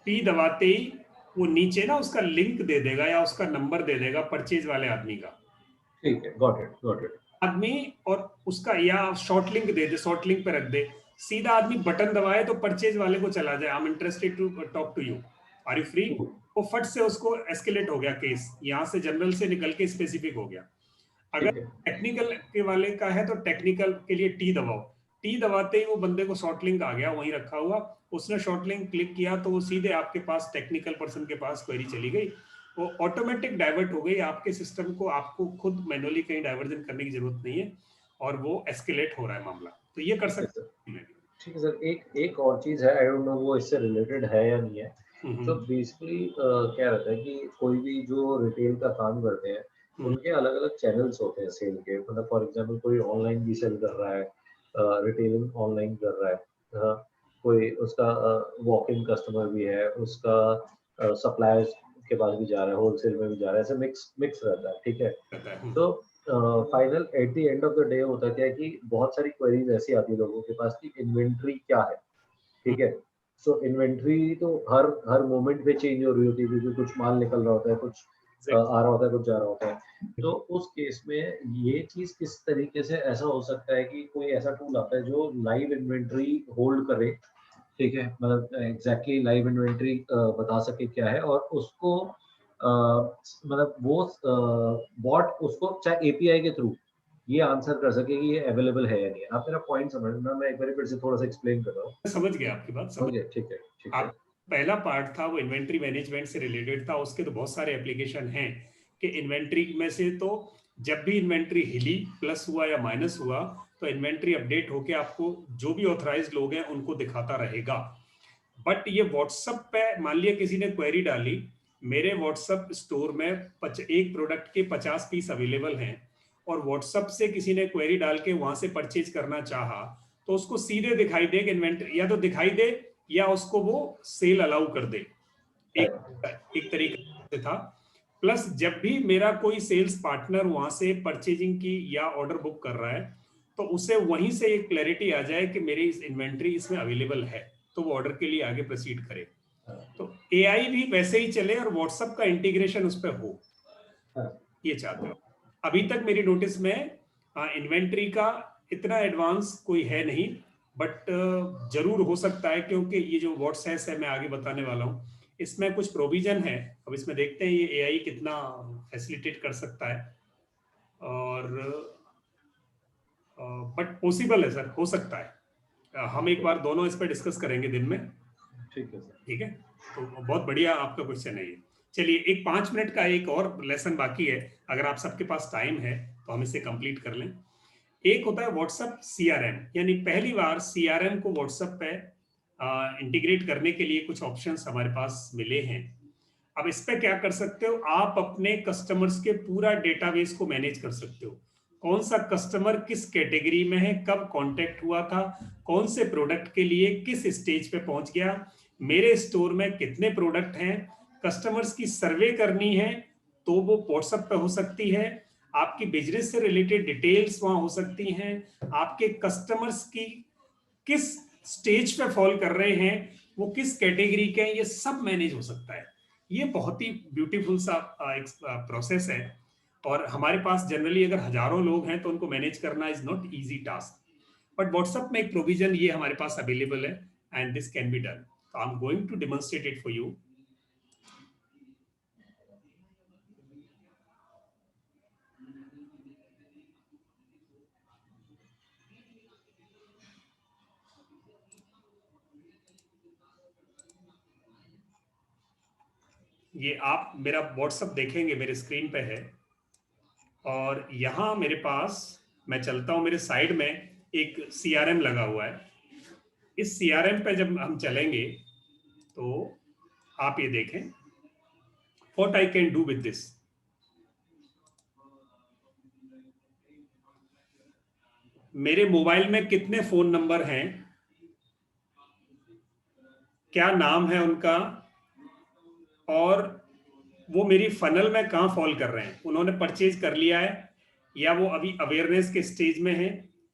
S1: पी दबाते ही वो नीचे ना उसका लिंक दे देगा या उसका नंबर दे देगा परचेज वाले आदमी का।
S5: ठीक है, गॉट इट।
S1: आदमी और उसका या शॉर्ट लिंक दे दे, शॉर्ट लिंक पे रख दे, सीधा आदमी बटन दबाए तो परचेज वाले को चला जाए, I am interested to talk to you, are you free, वो फट से उसको एस्केलेट हो गया केस, यहाँ से जनरल से निकल के स्पेसिफिक हो गया। अगर टेक्निकल के वाले का है तो टेक्निकल के लिए टी दबाओ, टी दबाते ही वो बंदे को शॉर्ट लिंक आ गया वहीं रखा हुआ, उसने शॉर्ट लिंक क्लिक किया तो वो सीधे आपके पास टेक्निकल पर्सन के पास क्वेरी चली गई, वो ऑटोमेटिक डाइवर्ट हो गई आपके सिस्टम को, आपको खुद मैनुअली कहीं डाइवर्जन करने की जरूरत नहीं है, और वो एस्केलेट हो रहा है मामला, तो ये कर सकते हैं।
S5: ठीक है सर, एक और चीज है, आई डोंट नो वो इससे रिलेटेड है या नहीं है। तो बेसिकली क्या रहता है कि कोई भी जो रिटेल का काम करते हैं उनके अलग अलग चैनल्स होते हैं सेल के, मतलब फॉर एग्जांपल कोई ऑनलाइन भी सेल कर रहा है, रिटेलिंग ऑनलाइन कर रहा है, कोई उसका वॉक इन कस्टमर भी है, उसका सप्लायर्स के पास भी जा रहा है, होलसेल में भी जा रहा है, ऐसे मिक्स रहता है, ठीक है। तो final at the end of the day होता क्या है कि बहुत सारी क्वेरीज ऐसी आती है लोगों के पास कि इन्वेंट्री क्या है, ठीक है। सो इन्वेंट्री तो हर मोमेंट पे चेंज हो रही होती है, क्योंकि कुछ माल निकल रहा होता है, कुछ आ रहा होता है, कुछ जा रहा होता है। तो उस केस में ये चीज किस तरीके से ऐसा हो सकता है कि कोई ऐसा टूल आता है जो लाइव इन्वेंट्री होल्ड करे, ठीक है, मतलब एग्जैक्टली लाइव इन्वेंट्री बता सके क्या है, और उसको मतलब वो बॉट उसको चाहे एपीआई के थ्रू ये आंसर कर सके कि ये अवेलेबल है या नहीं। आप मेरा पॉइंट समझना, मैं एक बार फिर से थोड़ा सा एक्सप्लेन कर रहा हूँ।
S1: समझ गया आपकी बात, समझ गया,
S5: ठीक है।
S1: आप पहला पार्ट था वो इन्वेंट्री मैनेजमेंट से रिलेटेड था, उसके तो बहुत सारे एप्लीकेशन हैं कि इन्वेंट्री में से तो जब भी इन्वेंट्री हिली, प्लस हुआ या माइनस हुआ, तो इन्वेंट्री अपडेट होके आपको जो भी ऑथराइज्ड लोग हैं उनको दिखाता रहेगा। बट ये व्हाट्सएप पे मान लिया किसी ने क्वेरी डाली, मेरे व्हाट्सएप स्टोर में एक प्रोडक्ट के 50 पीस अवेलेबल हैं, और व्हाट्सएप से किसी ने क्वेरी डाल के वहां से परचेज करना चाहा, तो उसको सीधे दिखाई दे कि इन्वेंट्री, या तो दिखाई दे या उसको वो सेल अलाउ कर दे, एक तरीके से था। प्लस जब भी मेरा कोई सेल्स पार्टनर वहां से परचेजिंग की या ऑर्डर बुक कर रहा है, तो उसे वहीं से एक क्लैरिटी आ जाए कि मेरी इस इन्वेंट्री इसमें अवेलेबल है, तो वो ऑर्डर के लिए आगे प्रोसीड करे। तो एआई भी वैसे ही चले और व्हाट्सएप का इंटीग्रेशन उस पर हो, ये चाहते हो। अभी तक मेरी नोटिस में इन्वेंट्री का इतना एडवांस कोई है नहीं, बट जरूर हो सकता है, क्योंकि ये जो व्हाट्सएप है मैं आगे बताने वाला हूँ, इसमें कुछ प्रोविजन है। अब इसमें देखते हैं ये एआई कितना फैसिलिटेट कर सकता है, और बट पॉसिबल है सर, हो सकता है। हम एक बार दोनों इस पर डिस्कस करेंगे दिन में।
S5: ठीक है सर।
S1: ठीक है, तो बहुत बढ़िया आपका क्वेश्चन है ये। चलिए, एक 5 मिनट का एक और लेसन बाकी है, अगर आप सबके पास टाइम है तो हम इसे कंप्लीट कर लें। एक होता है व्हाट्सएप सीआरएम, यानी पहली बार सीआरएम को व्हाट्सएप पे इंटीग्रेट करने के लिए कुछ ऑप्शंस हमारे पास मिले हैं। अब इस पे क्या कर सकते हो, आप अपने कस्टमर्स के पूरा डेटाबेस को मैनेज कर सकते हो। कौन सा कस्टमर किस कैटेगरी में है, कब कांटेक्ट हुआ था, कौन से प्रोडक्ट के लिए किस स्टेज पे पहुंच गया, मेरे स्टोर में कितने प्रोडक्ट हैं, कस्टमर्स की सर्वे करनी है तो वो व्हाट्सएप पे हो सकती है, आपकी बिजनेस से रिलेटेड डिटेल्स वहां हो सकती हैं, आपके कस्टमर्स की किस स्टेज पे फॉल कर रहे हैं, वो किस कैटेगरी के हैं, ये सब मैनेज हो सकता है। ये बहुत ही ब्यूटीफुल सा एक प्रोसेस है, और हमारे पास जनरली अगर हजारों लोग हैं तो उनको मैनेज करना is not easy task, but WhatsApp में एक प्रोविजन ये हमारे पास अवेलेबल है, and this can be done. So I'm going to demonstrate it for you. ये आप मेरा WhatsApp देखेंगे, मेरे स्क्रीन पे है, और यहाँ मेरे पास, मैं चलता हूँ, मेरे साइड में एक CRM लगा हुआ है। इस CRM पे जब हम चलेंगे तो आप ये देखें, What I can do with this। मेरे मोबाइल में कितने फोन नंबर हैं, क्या नाम है उनका, और वो मेरी फनल में कहाँ फॉल कर रहे हैं, उन्होंने परचेज कर लिया है या वो अभी अवेयरनेस के स्टेज में है,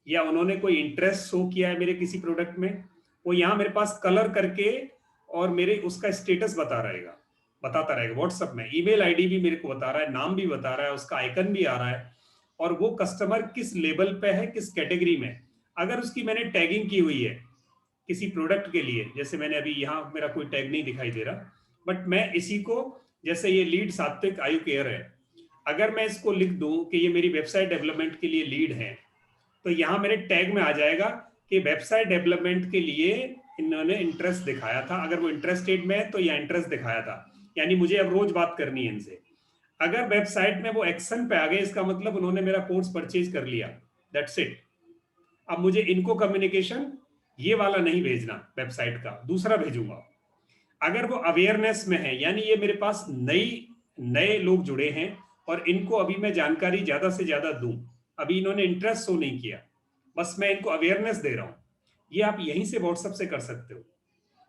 S1: या उन्होंने कोई इंटरेस्ट शो किया है मेरे किसी प्रोडक्ट में, वो यहाँ मेरे पास कलर करके और मेरे उसका स्टेटस बताता रहेगा व्हाट्सएप में। ईमेल आईडी भी मेरे को बता रहा है, नाम भी बता रहा है, उसका आइकन भी आ रहा है, और वो कस्टमर किस लेवल पे है, किस कैटेगरी में। अगर उसकी मैंने टैगिंग की हुई है किसी प्रोडक्ट के लिए, जैसे मैंने अभी यहाँ, मेरा कोई टैग नहीं दिखाई दे रहा, बट मैं इसी को, जैसे ये लीड सात्विक आयु केयर है, अगर मैं इसको लिख दूं कि ये मेरी वेबसाइट डेवलपमेंट के लिए लीड है, तो यहाँ मेरे टैग में आ जाएगा कि वेबसाइट डेवलपमेंट के लिए इन्होंने इंटरेस्ट दिखाया था। अगर वो इंटरेस्टेड में है तो यह इंटरेस्ट दिखाया था, यानी मुझे अब रोज बात करनी है इनसे। अगर वेबसाइट में वो एक्शन पे आ गए, इसका मतलब उन्होंने मेरा कोर्स परचेज कर लिया, दैट्स इट। अब मुझे इनको कम्युनिकेशन ये वाला नहीं भेजना, वेबसाइट का दूसरा भेजूंगा। अगर वो अवेयरनेस में है, यानी ये मेरे पास नए लोग जुड़े हैं और इनको अभी मैं जानकारी ज्यादा से ज्यादा दूं, अभी इन्होंने इंटरेस्ट शो नहीं किया, बस मैं इनको अवेयरनेस दे रहा हूं, ये आप यहीं से व्हाट्सएप से कर सकते हो।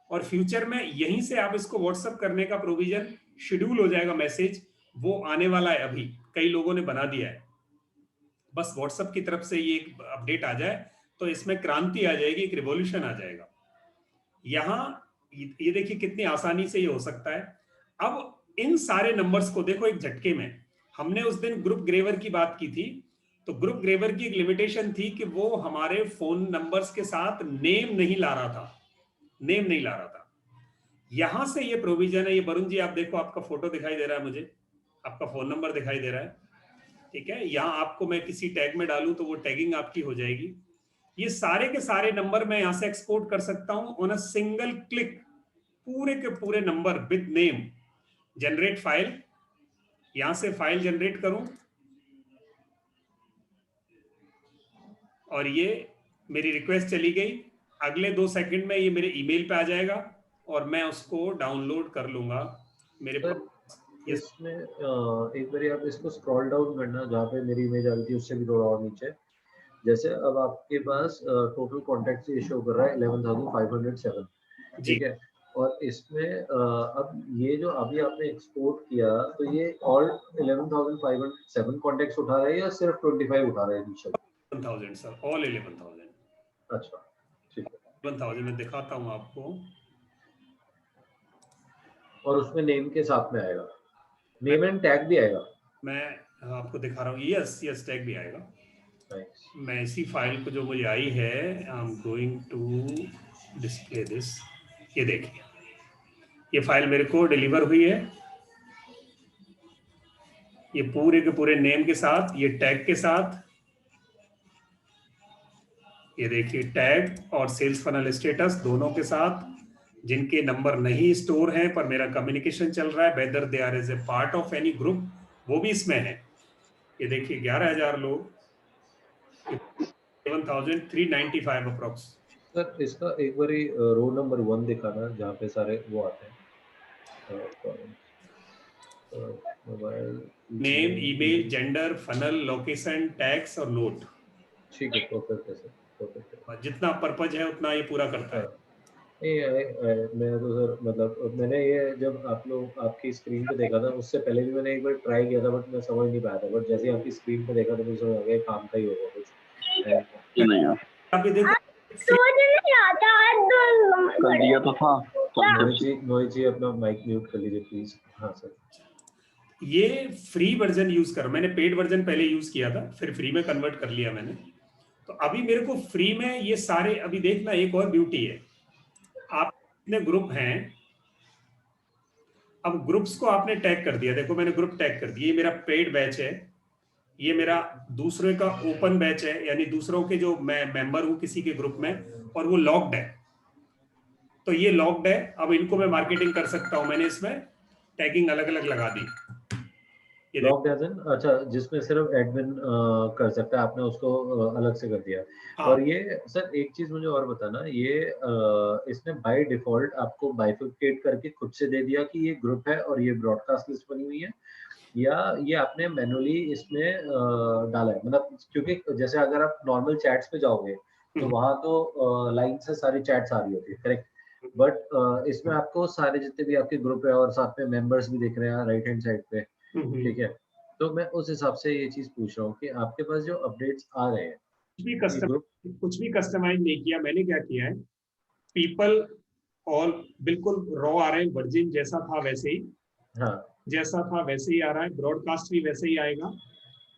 S1: और फ्यूचर में यहीं से आप इसको व्हाट्सएप करने का प्रोविजन, शेड्यूल हो जाएगा मैसेज, वो आने वाला है, अभी कई लोगों ने बना दिया है। बस व्हाट्सएप की तरफ से ये एक अपडेट आ जाए तो इसमें क्रांति आ जाएगी, एक रिवॉल्यूशन आ जाएगा। यहाँ ये देखिए कितनी आसानी से ये हो सकता है। अब इन सारे नंबर्स को देखो एक झटके में। हमने उस दिन ग्रुप ग्रेवर की बात की थी, तो ग्रुप ग्रेवर की एक लिमिटेशन थी कि वो हमारे फोन नंबर्स के साथ नेम नहीं ला रहा था। यहां से ये प्रोविजन है। ये वरुण जी, आप देखो, आपका फोटो दिखाई दे रहा है मुझे, आपका फोन नंबर दिखाई दे रहा है, ठीक है। यहाँ आपको मैं किसी टैग में डालूं तो वो टैगिंग आपकी हो जाएगी। ये सारे के सारे नंबर मैं यहां से एक्सपोर्ट कर सकता हूं ऑन अ सिंगल क्लिक, पूरे के पूरे number with name. Generate file, यहां से फाइल जनरेट करूं और ये मेरी रिक्वेस्ट चली गई। अगले 2 सेकंड में ये मेरे ईमेल पे आ जाएगा और मैं उसको डाउनलोड कर लूंगा मेरे पास।
S5: इसमें एक बार आप इसको स्क्रॉल डाउन करना, जहाँ पे मेरी इमेज आ रही थी उससे भी थोड़ा और नीचे। जैसे अब आपके पास टोटल कॉन्टैक्ट से शो कर रहा है 11,507, ठीक है। और इसमें अब ये जो अभी आपने एक्सपोर्ट किया, तो ये ऑल 11,507 कॉन्टैक्ट्स उठा रहे हैं या सिर्फ 25 उठा रहे हैं इनिशियल?
S1: 11,000 sir, all 11,000।
S5: अच्छा, ठीक है।
S1: 11,000 में दिखाता हूँ आपको,
S5: और उसमें नेम के साथ में आएगा, नेम एंड टैग भी आएगा।
S1: मैं आपको दिखा रहा हूँ, यस यस टैग भी आएगा।
S5: Nice.
S1: मैं इसी फाइल को जो मुझे आई है, I am going to display this. ये देखिए, ये फाइल मेरे को डिलीवर हुई है, ये पूरे के पूरे नेम के साथ, ये टैग के साथ। ये देखिए टैग और सेल्स फनल स्टेटस दोनों के साथ, जिनके नंबर नहीं स्टोर हैं पर मेरा कम्युनिकेशन चल रहा है, whether they are as a part of any group, वो भी इसमें है। ये देखिए 11,000 लोग, 7,395 अप्रोक्स।
S5: सर इसका एक बारी रो नंबर 1 दिखाना जहाँ पे सारे वो आते हैं, mobile,
S1: name, email, gender, funnel, location, tags और नोट।
S5: ठीक है, परफेक्ट है सर, परफेक्ट है।
S1: और जितना पर्पज है उतना ये पूरा करता है।
S5: मैं तो सर मतलब मैंने ये जब आप लोग आपकी स्क्रीन पे देखा था, उससे पहले भी मैंने एक बार ट्राई किया था, बट मैं समझ नहीं पाया था, बट जैसे ही आपकी स्क्रीन पे देखा तो मुझे समझ आ गया काम का ही होगा कुछ।
S9: नहीं यार,
S1: आप ये देखो,
S9: कर दिया तो था।
S5: मोहित जी अपना माइक म्यूट कर लीजिए प्लीज। हाँ सर,
S1: ये फ्री वर्जन यूज कर, मैंने पेड वर्जन पहले यूज किया था, फिर फ्री में कन्वर्ट कर लिया मैंने। तो अभी मेरे को फ्री में ये सारे, अभी देखना एक और ब्यूटी है, आप इतने ग्रुप हैं, अब ग्रुप्स को आपने टैग कर दिया। देखो मैंने ग्रुप टैग कर दिया, ये मेरा पेड बैच है, ये मेरा दूसरे का ओपन बैच है, यानी दूसरों के जो मैं मेंबर हूं किसी के ग्रुप में, और वो लॉक्ड है। तो ये लॉक्ड है, अब इनको मैं मार्केटिंग कर सकता हूं, मैंने इसमें टैगिंग अलग अलग लगा दी। ये
S5: लॉक डजन, अच्छा, जिसमें सिर्फ एडमिन कर सकता है, आपने उसको अलग से कर दिया।
S1: हाँ।
S5: और ये सर एक चीज मुझे और बताना, ये इसने बाय डिफॉल्ट आपको बाइफिकेट करके खुद से दे दिया कि ये ग्रुप है और ये ब्रॉडकास्ट लिस्ट बनी हुई है, या ये आपने मैनुअली इसमें डाला है? मतलब क्योंकि जैसे अगर आप नॉर्मल चैट्स पे जाओगे तो वहां तो लाइन से सारी चैट्स आ रही होती है, करेक्ट, बट इसमें आपको सारे जितने भी आपके ग्रुप है और साथ में मेंबर्स भी दिख रहे हैं राइट हैंड साइड पे, ठीक है। तो मैं उस हिसाब से ये चीज पूछ रहा हूँ कि आपके पास जो अपडेट्स आ रहे हैं,
S1: कुछ भी कस्टमाइज नहीं किया मैंने। क्या किया है, पीपल ऑल बिल्कुल रॉ आ रहे हैं, वर्जिन जैसा था वैसे ही,
S5: हाँ
S1: जैसा था वैसे ही आ रहा है, ब्रॉडकास्ट भी वैसे ही आएगा।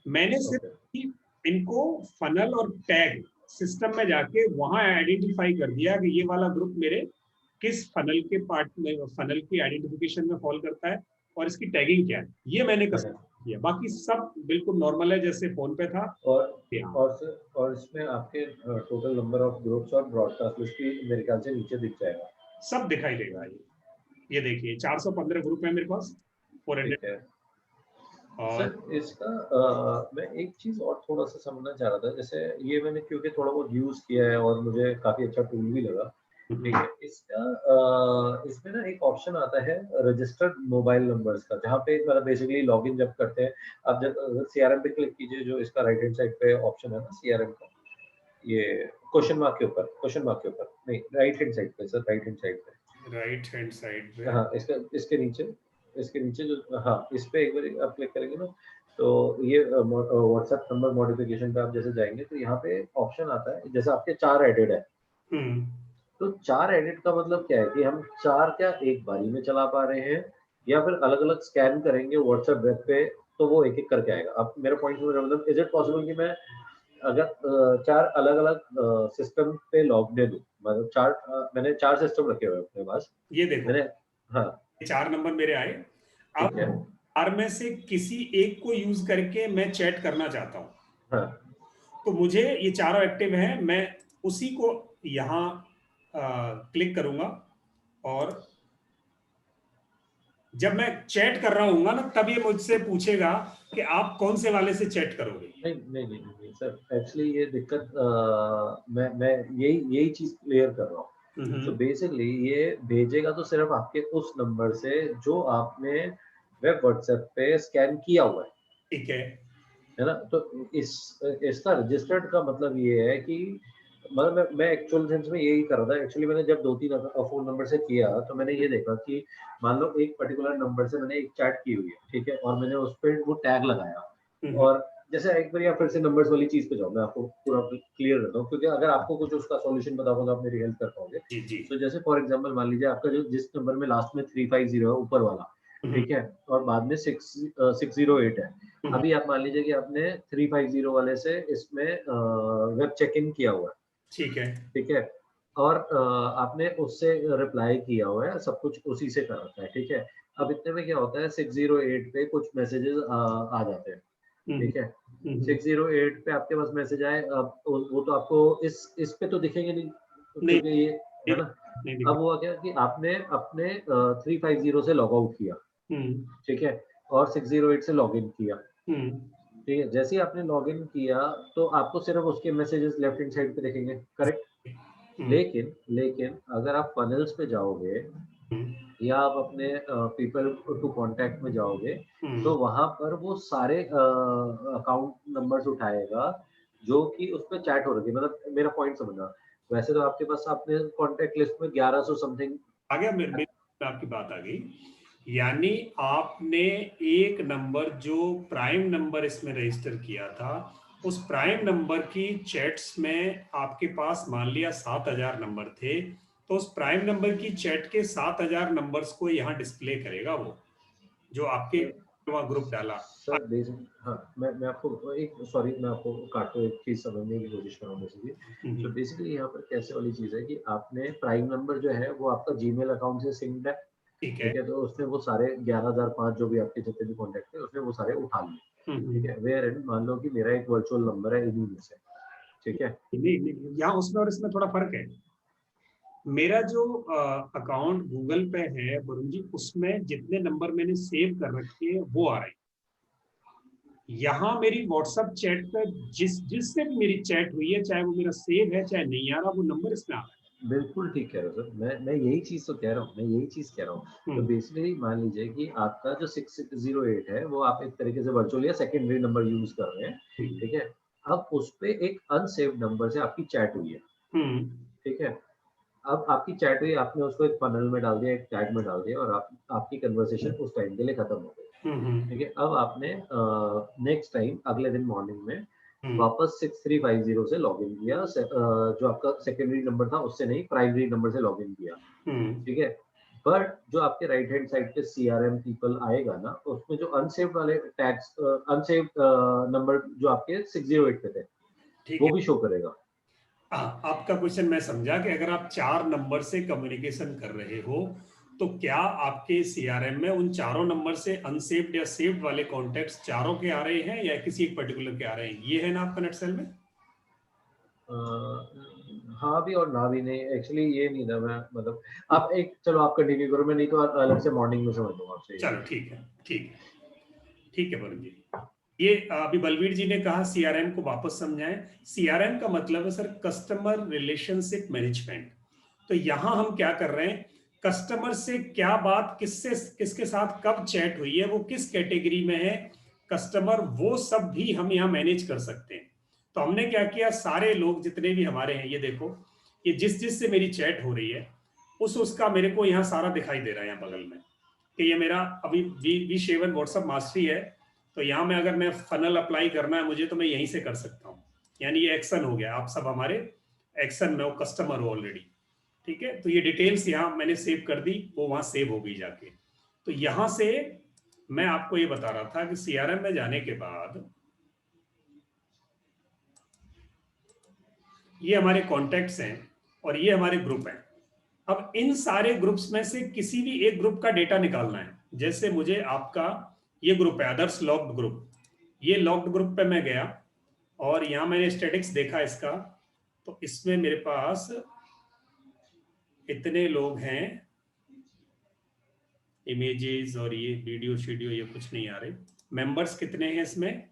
S1: मैंने सिर्फ इनको फनल और टैग सिस्टम में जाके वहां आइडेंटिफाई कर दिया कि ये वाला ग्रुप मेरे किस फनल के पार्ट में, फनल की आइडेंटिफिकेशन में फॉल करता है और इसकी टैगिंग क्या है, ये मैंने कस्टमाइज किया। बाकी सब बिल्कुल नॉर्मल है जैसे फोन पे था।
S5: और इसमें आपके टोटल नंबर ऑफ ग्रुप्स और ब्रॉडकास्ट लिस्ट भी मेरे ख्याल से नीचे दिख जाएगा,
S1: सब दिखाई देगा। ये देखिए 415 ग्रुप है मेरे पास, 400 है। और
S5: सर इसका मैं एक चीज और थोड़ा सा समझना चाह रहा था, जैसे ये मैंने क्योंकि थोड़ा बहुत यूज किया है और मुझे काफी अच्छा टूल भी लगा, ठीक है। इसका इसमें ना एक ऑप्शन आता है रजिस्टर्ड मोबाइल नंबर्स का, जहाँ पे मतलब बेसिकली लॉगिन जब करते हैं आप, जब सीआरएम पे क्लिक कीजिए, जो इसका राइट हैंड साइड पे ऑप्शन है ना सीआरएम का, ये क्वेश्चन मार्क के ऊपर नहीं, राइट हैंड साइड पे सर, राइट हैंड साइड पे, हाँ, इसके नीचे जो, हाँ, इस पे एक बार आप क्लिक करेंगे ना, तो ये व्हाट्सएप नंबर मॉडिफिकेशन पे आप जैसे जाएंगे तो यहाँ पे ऑप्शन आता है, जैसे आपके 4 एडेड है, तो 4 एडिट का मतलब क्या है कि हम 4 क्या एक बारी में चला पा रहे हैं, या फिर अलग अलग स्कैन करेंगे व्हाट्सएप वेब पे तो वो एक एक करके आएगा। अब मेरा पॉइंट मतलब, इज इट पॉसिबल कि मैं अगर 4 अलग अलग सिस्टम पे लॉग्ड इन हूँ, मतलब मैंने 4 सिस्टम रखे हुए अपने पास, ये देखो मैंने, हाँ, 4 नंबर मेरे आए। अब 4 में से किसी एक को यूज करके मैं चैट करना चाहता हूँ, हाँ, तो मुझे ये चारों एक्टिव हैं, मैं उसी को यहाँ क्लिक करूंगा, और जब मैं चैट कर रहा हूँ ना, तब ये मुझसे पूछेगा कि आप कौन से वाले से चैट करोगे। नहीं सर, एक्चुअली ये दिक्कत मैं यही चीज क्लियर कर रहा हूँ। तो बेसिकली ये भेजेगा तो सिर्फ आपके उस नंबर से जो आपने वेब व्हाट्सएप पे स्कैन किया हुआ है, ठीक है ना। तो इसका रजिस्टर्ड का मतलब ये है कि मतलब मैं एक्चुअल सेंस में यही कर रहा था। एक्चुअली मैंने जब 2-3 फोन नंबर से किया तो मैंने ये देखा कि मान लो एक पर्टिकुलर नंबर से मैंने एक चैट की हुई है, ठीक है, और मैंने उस पर वो टैग लगाया, और जैसे एक बार फिर से नंबर्स वाली चीज पे जाओ, मैं आपको पूरा क्लियर करता हूँ, क्योंकि अगर आपको कुछ उसका सॉल्यूशन पता होगा तो आप मेरी हेल्प कर पाओगे। तो जैसे फॉर एग्जांपल मान लीजिए आपका जो जिस नंबर में लास्ट में 350 है ऊपर वाला, ठीक है, और बाद में 608 है। अभी आप मान लीजिए कि आपने 350 वाले से इसमें वेब चेक इन किया हुआ है,
S1: ठीक है,
S5: ठीक है, और आपने उससे रिप्लाई किया हुआ है, सब कुछ उसी से कर रखा है, ठीक है। अब इतने में क्या होता है, 608 पे कुछ मैसेजेस आ जाते हैं, ठीक है। 608 पे आपके पास मैसेज आए, अब वो तो आपको इस पे तो दिखेंगे नहीं,
S1: नहीं,
S5: क्योंकि ये है ना।
S1: नहीं
S5: अब
S1: दिखा।
S5: हुआ क्या कि आपने अपने 350 से लॉग आउट किया, ठीक है, और 608 से लॉग इन किया, ठीक है। जैसे ही आपने लॉग इन किया तो आपको सिर्फ उसके मैसेजेस लेफ्ट हैंड साइड पे दिखेंगे, करेक्ट। लेकिन लेकिन अगर आप फनल्स पे जाओगे या आप अपने पीपल टू कांटेक्ट में जाओगे, तो वहां पर वो सारे अकाउंट नंबर्स उठाएगा जो कि उस पर चैट हो रही है। मतलब मेरा पॉइंट समझना, वैसे तो आपके पास आपने कांटेक्ट लिस्ट में 1100 समथिंग
S1: आ गया, मेरे आपकी बात आ गई। यानी आपने एक नंबर जो प्राइम नंबर इसमें रजिस्टर किया था, उस प्राइम नंबर की चैट्स में आपके पास मान लिया 7000 नंबर थे, तो उस प्राइम नंबर की चैट के 7000 नंबर्स को यहाँ डिस्प्ले करेगा वो, जो आपके वहाँ ग्रुप डाला।
S5: सर बेसिक, हाँ, मैं आपको एक, सॉरी मैं आपको काटो, एक चीज समझने की कोशिश कर रहा हूँ बेसिकली। तो बेसिकली यहाँ पर कैसे वाली चीज है कि आपने प्राइम नंबर जो है वो आपका जीमेल अकाउंट से सिंक्ड है,
S1: ठीक है,
S5: ठीक है। तो उसने वो सारे 11005 जो भी आपके जितने भी कॉन्टेक्ट है उसने वो सारे उठा लिए, ठीक है। वेयर इन मान लो कि मेरा एक वर्चुअल नंबर है इन्हीं में से, ठीक है।
S1: नहीं, यहाँ उसमें और इसमें थोड़ा फर्क है। मेरा जो अकाउंट गूगल पे है वरुण जी, उसमें जितने नंबर मैंने सेव कर रखे हैं वो आ रहे हैं। यहाँ मेरी व्हाट्सएप चैट पे जिससे भी मेरी चैट हुई है, चाहे वो मेरा सेव है चाहे नहीं आ रहा, वो नंबर इसमें आ रहा है।
S5: बिल्कुल ठीक कह रहे हो सर, मैं यही चीज तो कह रहा हूँ, मैं यही चीज कह रहा हूँ। तो बेसिकली मान लीजिए कि आपका जो 608 है वो आप एक तरीके से वर्चुअल या सेकेंडरी नंबर यूज कर रहे हैं, ठीक है। अब उस पे एक अनसेव्ड नंबर से आपकी चैट हुई है, ठीक है। अब आपकी चैट हुई, आपने उसको एक फनल में डाल दिया, एक टैग में डाल दिया, और आपकी कन्वर्सेशन उस टाइम के लिए खत्म हो गई, ठीक है। अब आपने नेक्स्ट टाइम अगले दिन मॉर्निंग में वापस 6350 से लॉगिन किया, जो आपका सेकेंडरी नंबर था उससे नहीं, प्राइमरी नंबर से लॉगिन किया, ठीक है। बट जो आपके राइट हैंड साइड पे CRM पीपल आएगा ना, उसमें जो अनसेव्ड वाले टैग्स, अनसेव्ड नंबर जो आपके 608 पे थे,
S1: ठीक
S5: वो
S1: है।
S5: भी शो करेगा।
S1: आपका क्वेश्चन मैं समझा कि अगर आप 4 नंबर से कम्युनिकेशन कर रहे हो, तो क्या आपके CRM में उन चारों नंबर से अनसेव्ड या सेव्ड वाले कॉन्टेक्ट्स चारों के आ रहे हैं या किसी एक पर्टिकुलर के आ रहे हैं? ये है ना आपका नेटसेल में?
S5: हाँ भी और ना भी नहीं, एक्चुअली ये नहीं था मैं, मतलब आप एक, चलो आप कंटिन्यू करो, मैं नहीं तो अलग से मॉर्निंग में समझ लूंगा आपसे।
S1: चलो ठीक है, ठीक है, ठीक है वरुण जी। ये अभी बलवीर जी ने कहा CRM को वापस समझाएं। CRM का मतलब है सर कस्टमर रिलेशनशिप मैनेजमेंट। तो यहां हम क्या कर रहे हैं, कस्टमर से क्या बात, किससे किसके साथ कब चैट हुई है, वो किस कैटेगरी में है कस्टमर, वो सब भी हम यहाँ मैनेज कर सकते हैं। तो हमने क्या किया, सारे लोग जितने भी हमारे हैं, ये देखो, ये जिस से मेरी चैट हो रही है उसका मेरे को यहाँ सारा दिखाई दे रहा है यहाँ बगल में, कि ये मेरा अभी V7 व्हाट्सएप मास्टरी है। तो यहाँ में अगर मैं फनल अप्लाई करना है मुझे, तो मैं यहीं से कर सकता हूँ। यानी ये एक्शन हो गया, आप सब हमारे एक्शन में हो, कस्टमर हो ऑलरेडी, ठीक है। तो ये डिटेल्स यहाँ मैंने सेव कर दी, वो वहां सेव हो गई जाके। तो यहां से मैं आपको ये बता रहा था कि CRM में जाने के बाद ये हमारे कॉन्टेक्ट्स हैं और ये हमारे ग्रुप हैं। अब इन सारे ग्रुप्स में से किसी भी एक ग्रुप का डेटा निकालना है। जैसे मुझे आपका ये ग्रुप है अदर्स लॉक्ड ग्रुप, ये लॉक्ड ग्रुप पे मैं गया और यहां मैंने स्टैटिक्स देखा इसका, तो इसमें मेरे पास इतने लोग हैं, इमेजेस और ये वीडियो शीडियो ये कुछ नहीं आ रहे। मेंबर्स कितने हैं इसमें,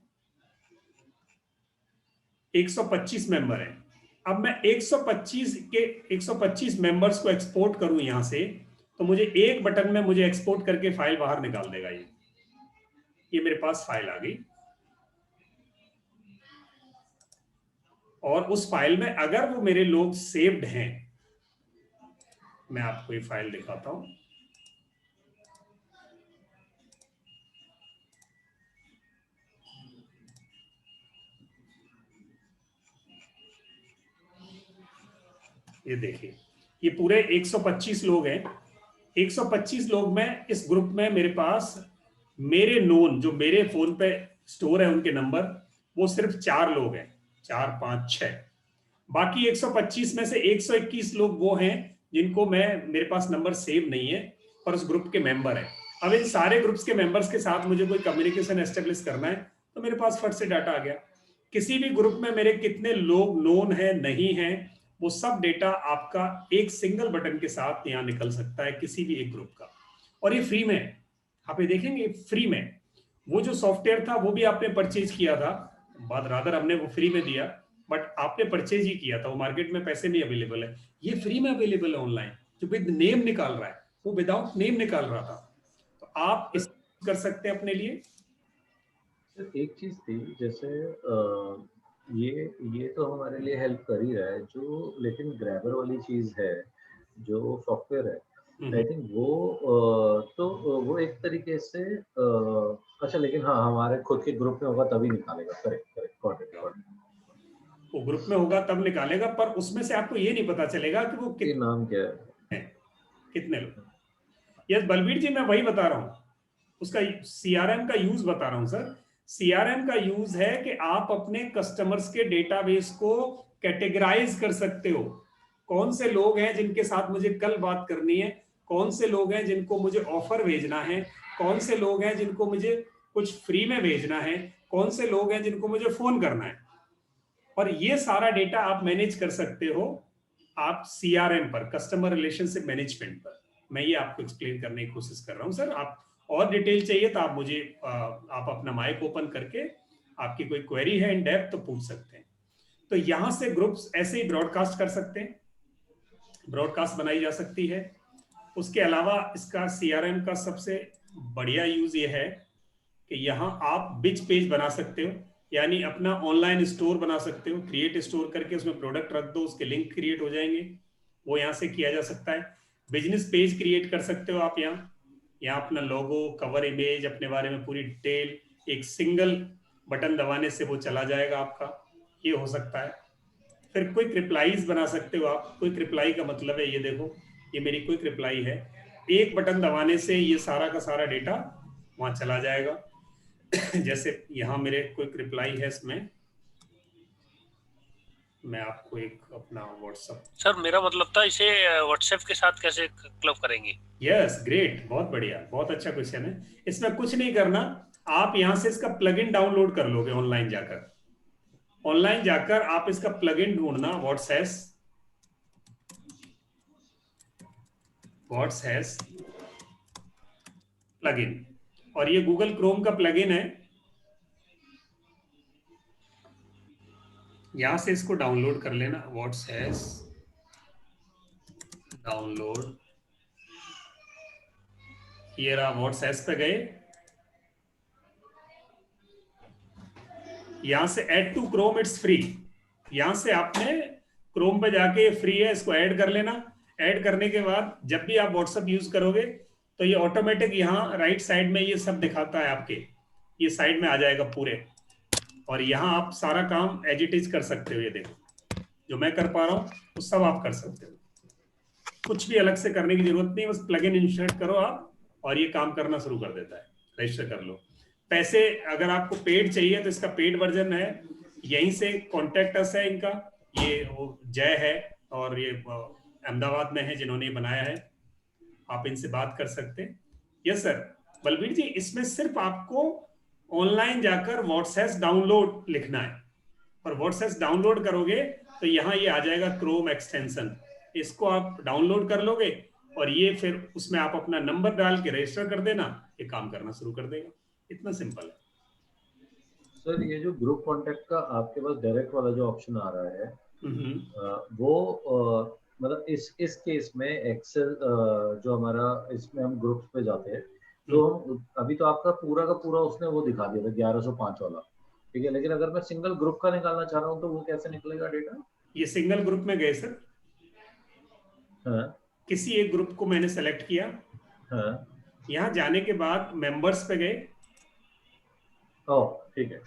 S1: 125 मेंबर हैं। अब मैं 125 मेंबर्स को एक्सपोर्ट करूं यहां से, तो मुझे एक बटन में मुझे एक्सपोर्ट करके फाइल बाहर निकाल देगा। ये मेरे पास फाइल आ गई, और उस फाइल में अगर वो मेरे लोग सेव्ड हैं, मैं आपको ये फाइल दिखाता हूं। ये देखिए, ये पूरे 125 लोग हैं 125 लोग में इस ग्रुप में मेरे पास मेरे नोन जो मेरे फोन पे स्टोर है उनके नंबर वो सिर्फ 4 लोग हैं, 4 5 6। बाकी 125 में से 121 लोग वो हैं जिनको मेरे पास नंबर सेव नहीं है पर उस ग्रुप के मेंबर है। अब इन सारे ग्रुप्स के मेंबर्स के साथ मुझे कोई कम्युनिकेशन एस्टेब्लिश करना है तो मेरे पास फट से डाटा आ गया। किसी भी ग्रुप में मेरे कितने लोग नोन है नहीं है वो सब डेटा आपका एक सिंगल बटन के साथ यहाँ निकल सकता है किसी भी एक ग्रुप का। और ये फ्री में है, आप ये देखेंगे फ्री में। वो जो सॉफ्टवेयर था वो भी आपने परचेज किया था, बात रादर हमने वो फ्री में दिया बट आपने परचेज ही किया था, वो मार्केट में पैसे में अवेलेबल है। ये फ्री में अवेलेबल है ऑनलाइन। जो विद नेम निकाल रहा है वो विदाउट नेम निकाल रहा था, तो आप इस कर सकते हैं अपने लिए।
S5: एक चीज थी जैसे ये तो हमारे लिए हेल्प कर ही रहा है जो, लेकिन ग्रैबर वाली चीज है जो सॉफ्टवेयर है, आई थिंक वो एक तरीके से अच्छा, लेकिन हाँ हमारे खुद के ग्रुप में होगा तभी निकालेगा। Correct got it.
S1: वो ग्रुप में होगा तब निकालेगा, पर उसमें से आपको ये नहीं पता चलेगा कि वो
S5: नाम क्या है,
S1: कितने लोग। यस बलबीर जी, मैं वही बता रहा हूँ, उसका सीआरएम का यूज बता रहा हूँ सर। सीआरएम का यूज है कि आप अपने कस्टमर्स के डेटाबेस को कैटेगराइज कर सकते हो। कौन से लोग हैं जिनके साथ मुझे कल बात करनी है, कौन से लोग हैं जिनको मुझे ऑफर भेजना है, कौन से लोग हैं जिनको मुझे कुछ फ्री में भेजना है, कौन से लोग हैं जिनको मुझे फोन करना है। और ये सारा डेटा आप मैनेज कर सकते हो आप सीआरएम पर, कस्टमर रिलेशनशिप मैनेजमेंट पर। मैं ये आपको एक्सप्लेन करने की कोशिश कर रहा हूँ सर। आप और डिटेल चाहिए तो आप मुझे आप अपना माइक ओपन करके आपकी कोई क्वेरी है इन डेप्थ तो पूछ सकते हैं। तो यहां से ग्रुप्स ऐसे ही ब्रॉडकास्ट कर सकते हैं, ब्रॉडकास्ट बनाई जा सकती है। उसके अलावा इसका सीआरएम का सबसे बढ़िया यूज ये है कि यहाँ आप बिच पेज बना सकते हो, यानी अपना ऑनलाइन स्टोर बना सकते हो। क्रिएट स्टोर करके उसमें प्रोडक्ट रख दो, उसके लिंक क्रिएट हो जाएंगे, वो यहाँ से किया जा सकता है। बिजनेस पेज क्रिएट कर सकते हो आप यहाँ अपना लोगो, कवर इमेज, अपने बारे में पूरी डिटेल एक सिंगल बटन दबाने से वो चला जाएगा आपका, ये हो सकता है। फिर क्विक रिप्लाईज बना सकते हो आप। क्विक रिप्लाई का मतलब है, ये देखो ये मेरी क्विक रिप्लाई है, एक बटन दबाने से ये सारा का सारा डेटा वहां चला जाएगा। जैसे यहाँ मेरे क्विक रिप्लाई है, इसमें मैं आपको एक अपना व्हाट्सएप।
S6: सर मेरा मतलब था इसे व्हाट्सएप के साथ कैसे क्लब करेंगे?
S1: यस ग्रेट, बहुत बढ़िया, बहुत अच्छा क्वेश्चन है। इसमें कुछ नहीं करना, आप यहाँ से इसका प्लगइन डाउनलोड कर लोगे। ऑनलाइन जाकर आप इसका प्लगइन ढूंढना, व्हाट्सएप प्लगइन, और ये गूगल क्रोम का प्लगइन है। यहां से इसको डाउनलोड कर लेना, व्हाट्सएप डाउनलोड। ये रहा, व्हाट्सएप पे गए, यहां से add to Chrome, it's free. यहां से आपने क्रोम पे जाके फ्री है, इसको ऐड कर लेना। ऐड करने के बाद जब भी आप व्हाट्सएप यूज करोगे तो ये ऑटोमेटिक यहाँ राइट साइड में ये सब दिखाता है, आपके ये साइड में आ जाएगा पूरे, और यहाँ आप सारा काम एज इट इज कर सकते हो। ये देखो जो मैं कर पा रहा हूँ वो सब आप कर सकते हो, कुछ भी अलग से करने की जरूरत नहीं। बस प्लगइन इंस्टॉल करो आप और ये काम करना शुरू कर देता है। रजिस्टर कर लो। पैसे अगर आपको पेड चाहिए तो इसका पेड वर्जन है, यहीं से कॉन्टेक्ट अस है इनका, ये जय है और ये अहमदाबाद में है जिन्होंने ये बनाया है, आप इनसे बात कर सकते हैं। यस सर बलबीर जी, इसमें सिर्फ आपको ऑनलाइन जाकर व्हाट्सएप डाउनलोड लिखना है, और व्हाट्सएप डाउनलोड करोगे तो यहाँ ये आ जाएगा क्रोम एक्सटेंशन, इसको आप डाउनलोड कर लोगे और ये फिर उसमें आप अपना नंबर डाल के रजिस्टर कर देना, ये काम करना शुरू कर देगा। इतना सिंपल है
S5: सर। ये जो ग्रुप कॉन्टेक्ट का आपके पास डायरेक्ट वाला जो ऑप्शन आ रहा है, वो मतलब इस केस में एक्सेल जो हमारा, इसमें हम ग्रुप्स पे जाते हैं तो हम अभी तो आपका पूरा का पूरा उसने वो दिखा दिया था 1105 वाला, ठीक है। लेकिन अगर मैं सिंगल ग्रुप का निकालना चाह रहा हूँ तो वो कैसे निकलेगा डेटा?
S1: ये सिंगल ग्रुप में गए सर,
S5: हाँ,
S1: किसी एक ग्रुप को मैंने सेलेक्ट किया,
S5: हाँ,
S1: यहाँ जाने के बाद मेंबर्स पे गए,
S5: ठीक है।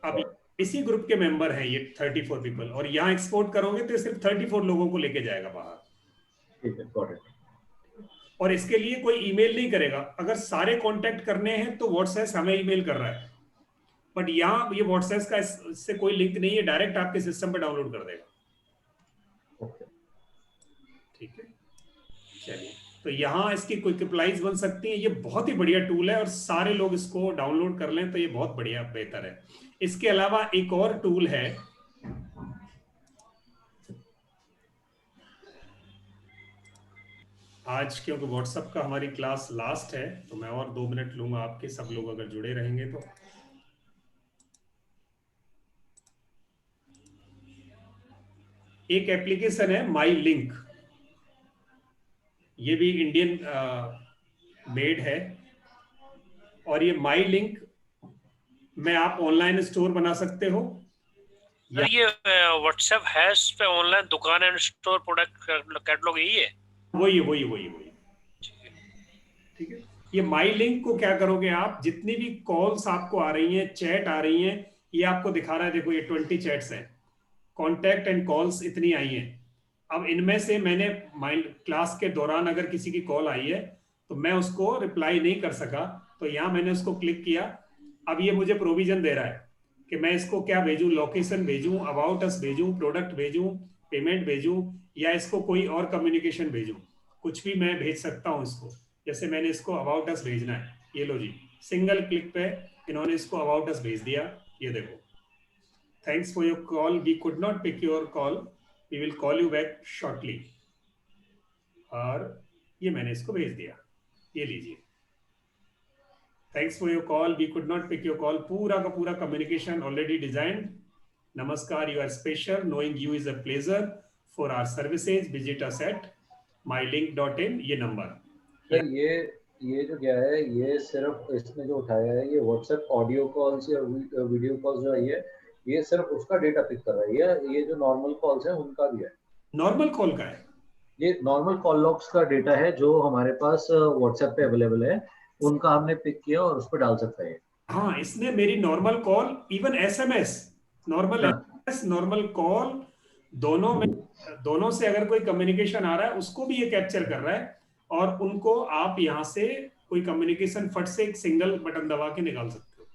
S1: अब इसी ग्रुप के मेंबर हैं ये 34 पीपल, और यहाँ एक्सपोर्ट करोगे तो सिर्फ 34 लोगों को लेके जाएगा बाहर,
S5: ठीक है, गॉट इट।
S1: और इसके लिए कोई ईमेल नहीं करेगा। अगर सारे कांटेक्ट करने हैं तो व्हाट्सएप हमें ईमेल कर रहा है, बट यहाँ ये व्हाट्सएप का इससे कोई लिंक नहीं है, डायरेक्ट आपके सिस्टम पे डाउनलोड कर देगा। ठीक है, चलिए, तो यहाँ इसकी क्विक रिप्लाईज बन सकती हैं। ये बहुत ही बढ़िया टूल है और सारे लोग इसको डाउनलोड कर लें तो ये बहुत बढ़िया बेहतर है। इसके अलावा एक और टूल है, आज क्योंकि व्हाट्सएप का हमारी क्लास लास्ट है तो मैं और 2 मिनट लूंगा आपके, सब लोग अगर जुड़े रहेंगे तो। एक एप्लीकेशन है माई लिंक, ये भी इंडियन मेड है, और ये माई लिंक में आप ऑनलाइन स्टोर बना सकते हो।
S6: सर ये व्हाट्सएप है इस पे ऑनलाइन दुकान एंड स्टोर प्रोडक्ट कैटलॉग यही है?
S1: वही ठीक है। ये माई लिंक को क्या करोगे आप, जितनी भी कॉल्स आपको आ रही हैं, चैट आ रही हैं, ये आपको दिखा रहा है, देखो ये 20 चैट्स हैं, कॉन्टैक्ट एंड कॉल्स इतनी आई हैं। अब इनमें से मैंने माइंड क्लास के दौरान अगर किसी की कॉल आई है तो मैं उसको रिप्लाई नहीं कर सका, तो यहाँ मैंने उसको क्लिक किया। अब ये मुझे प्रोविजन दे रहा है कि मैं इसको क्या भेजूं, लोकेशन भेजूं, अबाउट अस भेजूं, प्रोडक्ट भेजूं, पेमेंट भेजूं, या इसको कोई और कम्युनिकेशन भेजूं। कुछ भी मैं भेज सकता हूं इसको। जैसे मैंने इसको अबाउट अस भेजना है, ये लो जी, सिंगल क्लिक पे इन्होंने इसको अबाउट अस भेज दिया। ये देखो, thanks for your call, we could not pick your call, we will call you back shortly, और ये मैंने इसको भेज दिया। ये लीजिए, thanks for your call, we could not pick your call, पूरा का पूरा कम्युनिकेशन ऑलरेडी डिजाइंड। नमस्कार, you are special, knowing you is a pleasure, for our services visit us at mylink.in, ये नंबर।
S5: सर ये जो क्या है, ये सिर्फ इसने जो उठाया है, ये व्हाट्सएप ऑडियो कॉल्स या वीडियो कॉल्स जो आई है, ये सिर्फ उसका डेटा पिक कर रहा है, या ये जो नॉर्मल कॉल्स हैं उनका भी है?
S1: नॉर्मल कॉल का है,
S5: ये नॉर्मल कॉल लॉग्स का डेटा है जो हमारे पास व्हाट्सएप पे अवेलेबल है, उनका हमने पिक किया और उस पर डाल सकते हैं।
S1: हाँ, इसने मेरी normal call, even SMS, normal SMS, normal call, दोनों से अगर कोई कम्युनिकेशन आ रहा है उसको भी ये कैप्चर कर रहा है, और उनको आप यहाँ से कोई कम्युनिकेशन फट से एक सिंगल बटन दबा के निकाल सकते हो।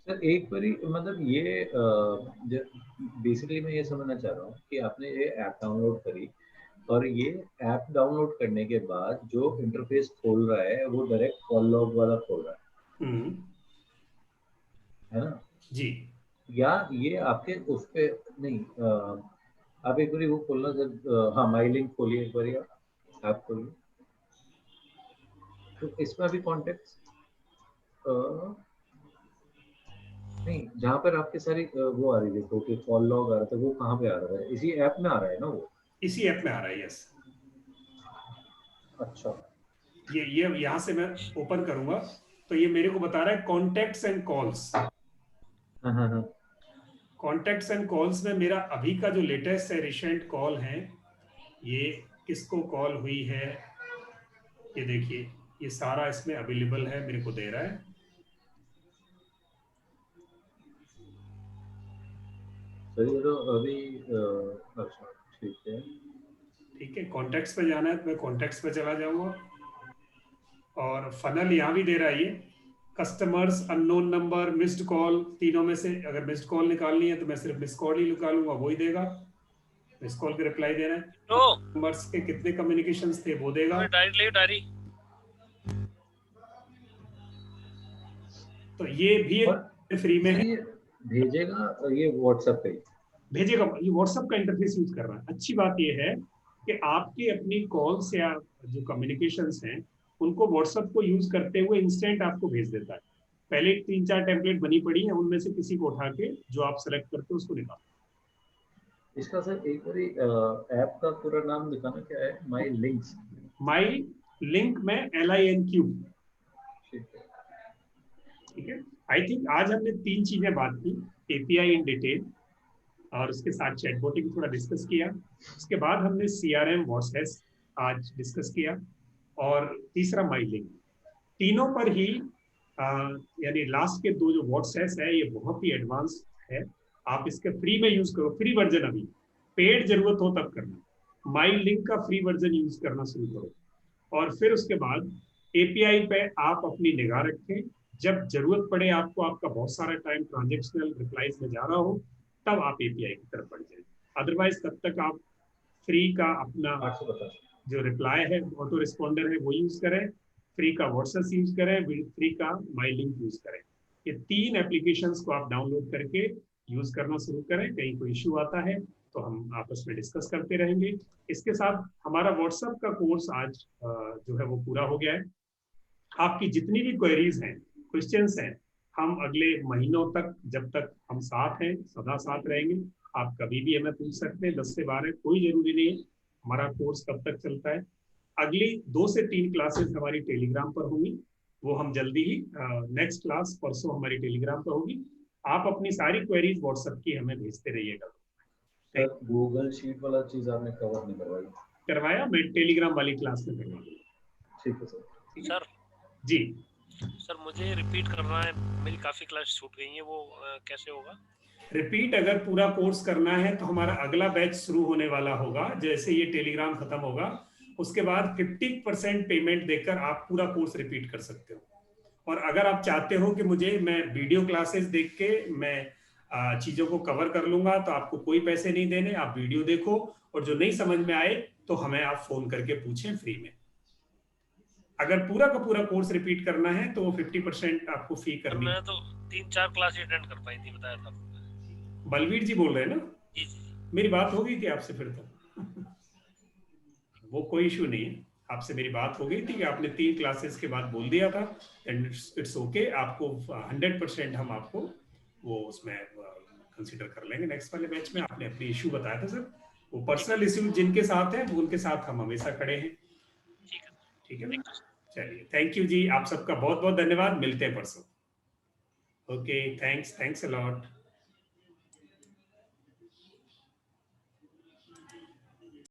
S5: सर एक बारी मतलब ये बेसिकली मैं ये समझना चाह रहा हूँ कि आपने ये ऐप डाउनलोड करी, और ये ऐप डाउनलोड करने के बाद जो इंटरफेस खोल रहा है वो डायरेक्ट कॉल लॉग वाला खोल रहा है ना
S1: जी, या
S5: ये आपके उस पे नहीं? आप एक बारी वो खोलना सर, हाँ माई लिंक खोलिए एक बारी, आप खोलिए, तो इसमें अभी कॉन्टेक्ट नहीं, जहाँ पर आपके सारी वो आ रही है, देखो कि कॉल लॉग आ रहा था, वो कहाँ पे आ रहा है? इसी ऐप में आ रहा है ना वो?
S1: इसी ऐप में आ रहा है, यस।
S5: अच्छा,
S1: ये यहाँ से मैं ओपन करूंगा तो ये मेरे को बता रहा है contacts and calls. Contacts and calls में मेरा अभी का जो लेटेस्ट है, रिसेंट कॉल है, ये किसको कॉल हुई है, ये देखिए, ये सारा इसमें अवेलेबल है, मेरे को दे रहा है।
S5: ये तो अभी अच्छा ठीक है,
S1: कॉन्टेक्ट्स पे जाना है तो मैं कॉन्टेक्ट्स पे चला जाऊंगा, और फनल यहाँ भी दे रहा है, ये customers, unknown number, missed call, तीनों में से अगर मिस्ड कॉल निकालनी है तो मैं सिर्फ मिस्ड कॉल ही निकालूंगा, वही देगा। मिस्ड कॉल के रिप्लाई देना है, नंबर्स के कितने कम्युनिकेशंस थे वो देगा।
S6: डायरी
S1: तो ये भी फ्री में है,
S5: भेजेगा ये व्हाट्सएप पे
S1: भेजेगा, ये व्हाट्सएप का इंटरफेस यूज कर रहा है। अच्छी बात ये है कि आपके अपनी कॉल्स या जो कम्युनिकेशंस हैं उनको व्हाट्सएप को यूज करते हुए इंस्टेंट आपको भेज देता है। पहले 3-4 टेम्पलेट बनी पड़ी है, उनमें से किसी को उठा के जो आप सेलेक्ट करते हो उसको निकालो।
S5: इसका सर एक बारी ऐप का पूरा नाम दिखाना, क्या है? माई लिंक्स,
S1: माई लिंक में LINQ, ठीक है। आई थिंक आज हमने 3 चीजें बात की, API इन डिटेल, और उसके साथ चैटबॉटिंग थोड़ा डिस्कस किया, उसके बाद हमने CRM व्हाट्सएप आज डिस्कस किया, और तीसरा माई लिंक। तीनों पर ही यानी लास्ट के 2 जो व्हाट्सएप है ये बहुत ही एडवांस है, आप इसके फ्री में यूज करो, फ्री वर्जन, अभी पेड जरूरत हो तब करना। माई लिंक का फ्री वर्जन यूज करना शुरू करो,
S9: और फिर उसके बाद एपीआई पे आप अपनी निगाह रखें। जब जरूरत पड़े आपको, आपका बहुत सारा टाइम ट्रांजेक्शनल रिप्लाईज में जा रहा हो, तब आप एपीआई की तरफ बढ़ जाए। अदरवाइज तब तक आप फ्री का अपना
S5: 850
S9: जो रिप्लाई है, ऑटो रिस्पॉन्डर है, वो यूज करें, फ्री का व्हाट्सएप यूज करें, फ्री का माई लिंक यूज करें। ये 3 एप्लीकेशंस को आप डाउनलोड करके यूज करना शुरू करें। कहीं कोई इश्यू आता है तो हम आपस में डिस्कस करते रहेंगे। इसके साथ हमारा व्हाट्सएप का कोर्स आज जो है वो पूरा हो गया है। आपकी जितनी भी क्वेरीज हैं, क्वेश्चंस हैं, हम अगले महीनों तक, जब तक हम साथ हैं, सदा साथ रहेंगे। आप कभी भी हमें पूछ सकते हैं, 10 से 12, कोई जरूरी नहीं है। हमारा कोर्स कब तक चलता है, अगली 2 से 3 क्लासेस हमारी टेलीग्राम पर होंगी, वो हम जल्दी ही, नेक्स्ट क्लास परसों हमारी टेलीग्राम पर होगी। आप अपनी सारी क्वेरीज व्हाट्सएप की हमें भेजते रहिएगा।
S5: सर गूगल शीट वाला चीज आपने कवर नहीं करवाई।
S9: करवाया, मैं टेलीग्राम वाली क्लास में करवा दूंगा।
S5: ठीक है सर।
S6: सर
S9: जी
S6: सर मुझे रिपीट करना है, मेरी काफी क्लास छूट गई है, वो कैसे होगा?
S9: रिपीट अगर पूरा कोर्स करना है तो हमारा अगला बैच शुरू होने वाला होगा जैसे ये टेलीग्राम खत्म होगा। उसके बाद 50% पेमेंट देकर आप पूरा कोर्स रिपीट कर सकते हो। और अगर आप चाहते हो कि मैं वीडियो क्लासेस देख के मैं चीजों को कवर कर लूंगा, तो आपको कोई पैसे नहीं देने, आप वीडियो देखो और जो नहीं समझ में आए तो हमें आप फोन करके पूछें फ्री में। अगर पूरा का पूरा कोर्स रिपीट करना है तो वो 50% आपको फी करनी है।
S6: मैं तो 3-4 क्लास अटेंड कर पाई थी, बताया था।
S9: बलवीर जी बोल रहे हैं ना?
S6: जी जी।
S9: मेरी बात होगी कि आपसे फिर तो वो कोई इशू नहीं है, आपसे मेरी बात हो गई थी कि आपने 3 क्लासेस के बाद बोल दिया था, एंड इट्स ओके। आपको 100% हम आपको वो उसमें कंसीडर कर लेंगे नेक्स्ट वाले बैच में। आपने अपनी इशू बताया था सर, वो पर्सनल इशू जिनके साथ है उनके साथ हम हमेशा खड़े हैं। ठीक है ना? चलिए, थैंक यू जी, आप सबका बहुत बहुत धन्यवाद। मिलते हैं परसों। Okay, thanks a lot.